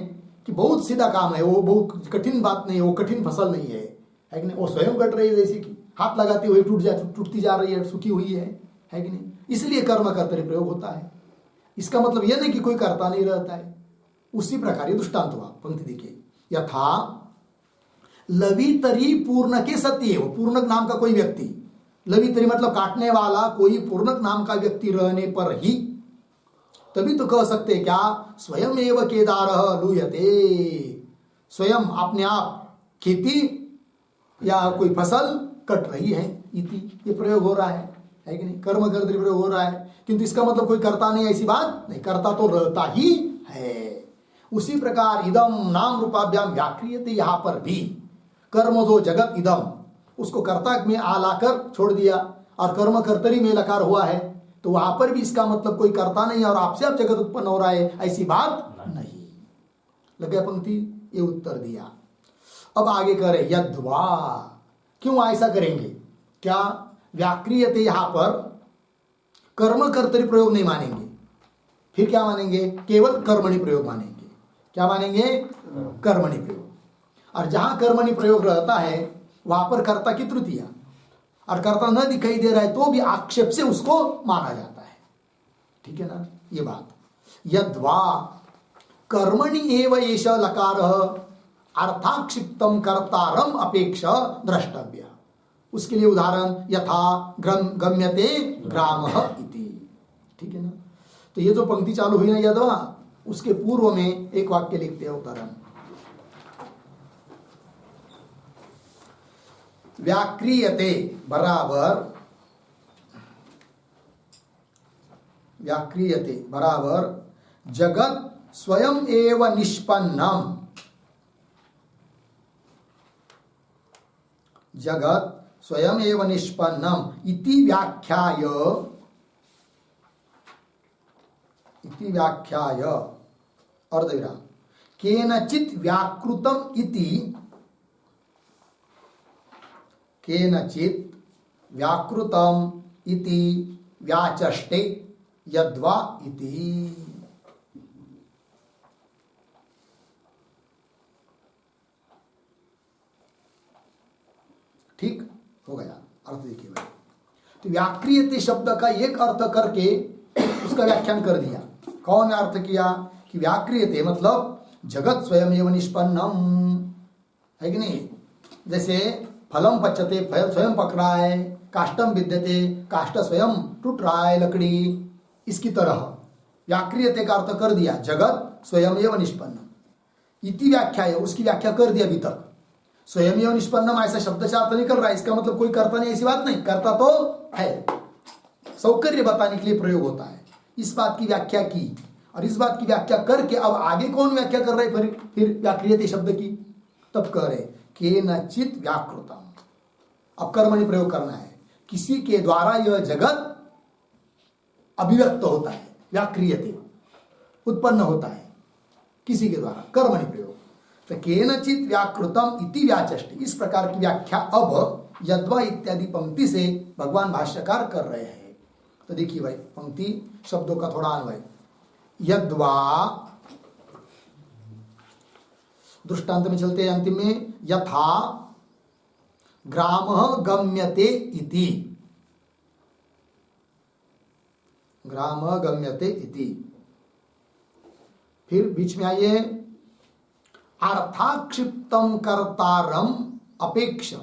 कि बहुत सीधा काम है, वो बहुत कठिन बात नहीं है, वो कठिन फसल नहीं है कि नहीं, वो स्वयं कट रही है, जैसे कि हाथ लगाते हुए टूटती जा रही है, सूखी हुई है कि नहीं, इसलिए कर्म कर्तरी प्रयोग होता है। इसका मतलब यह नहीं कि कोई कर्ता नहीं रहता है। उसी प्रकार ये दृष्टांत हुआ, पंक्ति देखिए, यथा लवितरी पूर्ण के सत्य, पूर्णक नाम का कोई व्यक्ति, लवितरी मतलब काटने वाला कोई पूर्णक नाम का व्यक्ति रहने पर ही, तभी तो कह सकते क्या, स्वयं एव केदार लूयते, स्वयं अपने आप खेती या कोई फसल कट रही है, इति, ये प्रयोग हो रहा है कि नहीं, कर्म कर्तरी प्रयोग हो रहा है, किंतु इसका मतलब कोई करता नहीं, ऐसी बात नहीं, करता तो रहता ही है। उसी प्रकार इदम नाम रूपाभ्याम व्याक्रियते, यहां पर भी कर्म जो जगत इदम, उसको कर्ता में आ लाकर छोड़ दिया और कर्म कर्तरी में लकार हुआ है, तो वहां पर भी इसका मतलब कोई करता नहीं और आपसे आप जगत उत्पन्न हो रहा है, ऐसी बात नहीं। लगे पंक्ति, ये उत्तर दिया। अब आगे करें, यद्वा, क्यों ऐसा करेंगे? क्या व्याक्रियते यहां पर कर्म कर्तरी प्रयोग नहीं मानेंगे, फिर क्या मानेंगे? केवल कर्मणि प्रयोग मानेंगे। क्या मानेंगे? कर्मणि प्रयोग। और जहां कर्मणि प्रयोग रहता है वहां पर कर्ता की तृतीया, और कर्ता न दिखाई दे रहा है तो भी आक्षेप से उसको माना जाता है, ठीक है ना, ये बात। यद्वा कर्मणि एव एष लकार अर्थाक्षिप्तम कर्तारम अपेक्षा द्रष्टव्य, उसके लिए उदाहरण, यथा गम्यते ग्रामः इति, ठीक है ना। तो ये जो पंक्ति चालू हुई ना यद्वा, उसके पूर्व में एक वाक्य लिखते हैं उदाहरण, व्याक्रियते बराबर, व्याक्रियते बराबर जगत स्वयं एव निष्पन्नम, जगत स्वयं एव निष्पन्नम इति व्याख्याय, इति व्याख्याय अर्धविराम केनचित् व्याकृतम इति, केनचित् व्याकृतम इति व्याचष्टे यद्वा इति। ठीक हो गया, अर्थ देखिए भाई। तो व्याक्रियते शब्द का एक अर्थ करके उसका व्याख्यान कर दिया। कौन अर्थ किया कि व्याक्रियते मतलब जगत स्वयं एवं निष्पन्नम, है कि नहीं? जैसे फलम पच्यते, फल स्वयं पक रहा है, काष्टम विद्यते, काष्ट स्वयं टूट रहा है लकड़ी, इसकी तरह व्याक्रियते का अर्थ कर दिया जगत स्वयं एवं निष्पन्नम इति व्याख्या है, उसकी व्याख्या कर दिया अभी तक। स्वयं एवं निष्पन्नम ऐसा शब्द से अर्थ निकल रहा है, इसका मतलब कोई कर्ता नहीं, ऐसी बात नहीं, कर्ता तो है, सौकर्य बताने के लिए प्रयोग होता है। इस बात की व्याख्या की और इस बात की व्याख्या करके अब आगे कौन व्याख्या कर रहे फिर व्याक्रियते शब्द की, तब कह रहे केनचित् व्याकृतम, अब कर्मणि प्रयोग करना है, किसी के द्वारा यह जगत अभिव्यक्त होता है, व्याक्रियते उत्पन्न होता है किसी के द्वारा, कर्मणि प्रयोग। तो केनचित् व्याकृतम इति व्याचष्टे, इस प्रकार की व्याख्या अब यद्वा इत्यादि पंक्ति से भगवान भाष्यकार कर रहे हैं। तो देखिए भाई पंक्ति शब्दों का थोड़ा अन्वय, यद्वा दृष्टांत में चलते हैं अंतिम में, यथा ग्रामः गम्यते इति, ग्रामः गम्यते इति, फिर बीच में आइए अर्थाक्षिप्तम कर्तारम अपेक्ष,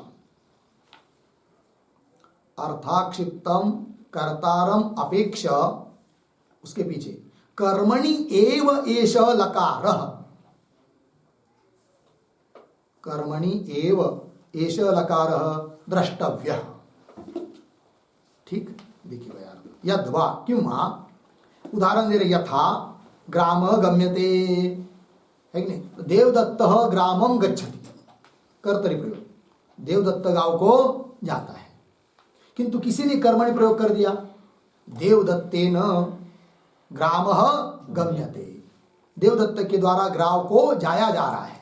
अर्थाक्षिप्तम कर्तारम अपेक्ष, उसके पीछे कर्मणि एव एष लकारः, कर्मणि एव एष लकारः द्रष्टव्यः। ठीक, देखिए भैया यद्वा क्यों, उदाहरण दे रहे, यथा ग्रामः गम्यते, है कि नहीं? तो देवदत्तः ग्रामं गच्छति, कर्तरि प्रयोग, देवदत्त गांव को जाता है, किंतु किसी ने कर्मणि प्रयोग कर दिया, देवदत्तेन ग्रामः गम्यते, देवदत्त के द्वारा गांव को जाया जा रहा है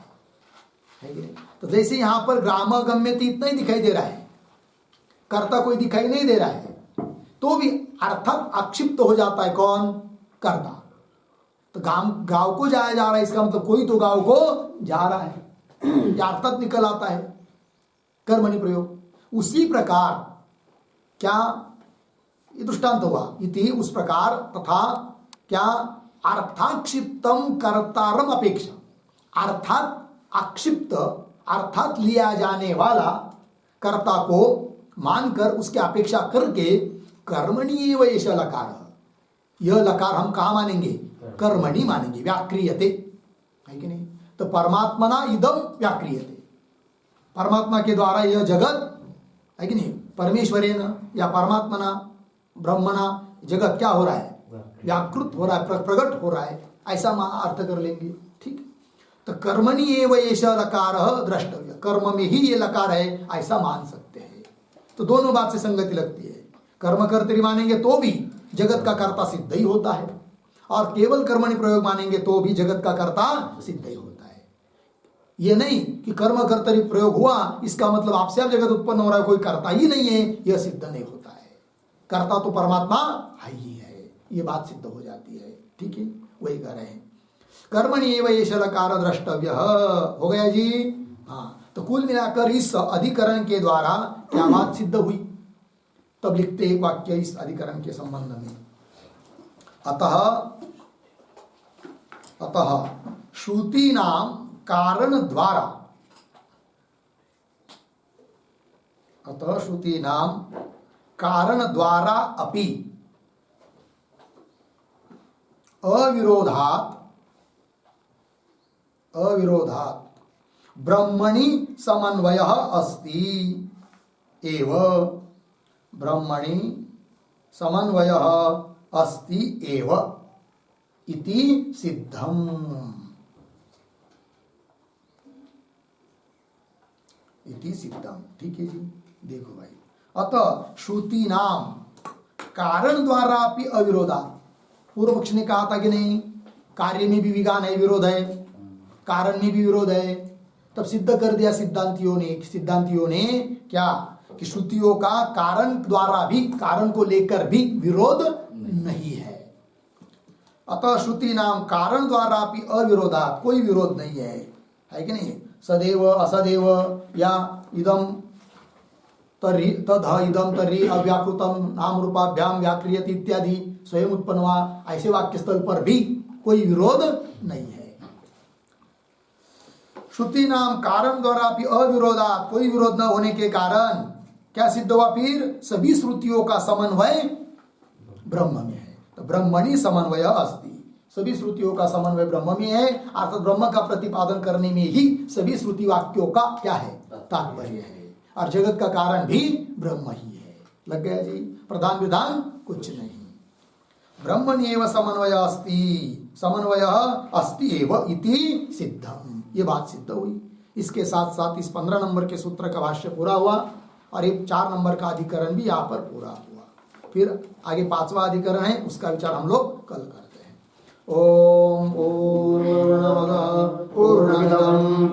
कि नहीं? तो जैसे यहां पर ग्रामः गम्यते इतना ही दिखाई दे रहा है, कर्ता कोई दिखाई नहीं दे रहा है, तो भी अर्थात आक्षिप्त हो जाता है कौन, कर्ता। तो गांव को जाया जा रहा है, इसका मतलब कोई तो गांव को जा रहा है, अर्थात निकल आता है कर्मणि प्रयोग। उसी प्रकार क्या ये दृष्टांत हुआ, इति उस प्रकार, तथा क्या अर्थाक्षिप्तम कर्तारम अपेक्षा, अर्थात आक्षिप्त अर्थात लिया जाने वाला कर्ता को मानकर उसकी अपेक्षा करके कर्मणि एव एष लकार, यह लकार हम कहा मानेंगे, कर्मणि मानेंगे, व्याक्रियते, है कि नहीं? तो परमात्मना इदम व्याक्रियते, परमात्मा के द्वारा यह जगत, है कि नहीं, परमेश्वरेण या परमात्मना ब्रह्मणा जगत क्या हो रहा है, व्याकृत हो रहा है, प्रकट हो रहा है, ऐसा अर्थ कर लेंगे। ठीक, तो कर्मणि एव एष लकारः द्रष्टव्य, कर्म में ही ये लकार है ऐसा मान सकते हैं। तो दोनों बात से संगति लगती है, कर्म कर्तरी मानेंगे तो भी जगत का कर्ता सिद्ध ही होता है, और केवल कर्मणि प्रयोग मानेंगे तो भी जगत का कर्ता सिद्ध ही होता है। ये नहीं कि कर्म कर्तरी प्रयोग हुआ इसका मतलब आपसे आप जगत उत्पन्न हो रहा है, कोई कर्ता ही नहीं है, यह सिद्ध नहीं होता है। कर्ता तो परमात्मा है ही है, ये बात सिद्ध हो जाती है। ठीक है, वही कह रहे हैं, कर्मणि एव एष लकार द्रष्टव्य, हो गया जी। हाँ, तो कुल मिलाकर इस अधिकरण के द्वारा क्या बात सिद्ध हुई, तब लिखते एक वाक्य इस अधिकरण के संबंध में, अतः श्रुति नाम कारण द्वारा, अतः श्रुति नाम कारण द्वारा अपि अविरोधात ब्रह्मणि समन्वयः अस्ति एव, ब्रह्मणि समन्वयः अस्ति एव इति सिद्धम। इति सिद्धम, ठीक है जी। देखो भाई, अतः श्रुति नाम कारण द्वारा भी अविरोधात, पूर्व पक्ष ने कहा था कि नहीं कार्य में भी विगान है, विरोध है, कारण में भी विरोध है, तब सिद्ध कर दिया सिद्धांतियों ने क्या कि श्रुतियों का कारण द्वारा भी, कारण को लेकर भी विरोध नहीं है। अतः श्रुति नाम कारण द्वारा भी अविरोधात, कोई विरोध नहीं है कि नहीं। सदैव असदैव या इदम तर्हि तद् इदम तर्हि अव्याकृतम नाम रूपाभ्याम व्याक्रियते इत्यादि स्वयं उत्पन्न हुआ, ऐसे वाक्य स्थल पर भी कोई विरोध नहीं है। श्रुति नाम कारण द्वारा भी अविरोधात, कोई विरोध न होने के कारण क्या सिद्ध हुआ, फिर सभी श्रुतियों का समन्वय ब्रह्म में है। तो ब्रह्मणि समन्वय अस्ति, सभी श्रुतियों का समन्वय ब्रह्म में है, अर्थात ब्रह्म का प्रतिपादन करने में ही सभी श्रुति वाक्यों का क्या है, तात्पर्य है। और जगत का कारण भी ब्रह्म ही है। लग गया जी, प्रधान विधान कुछ नहीं। ब्रह्मण्येव समन्वय अस्ति, समन्वय अस्ति एव इति सिद्धम, ये बात सिद्ध हुई। इसके साथ साथ इस 15 नंबर के सूत्र का भाष्य पूरा हुआ और एक 4 नंबर का अधिकरण भी यहाँ पर पूरा हुआ। फिर आगे 5वां अधिकरण है, उसका विचार हम लोग कल करते हैं। ओम पूर्णमदः पूर्णमिदं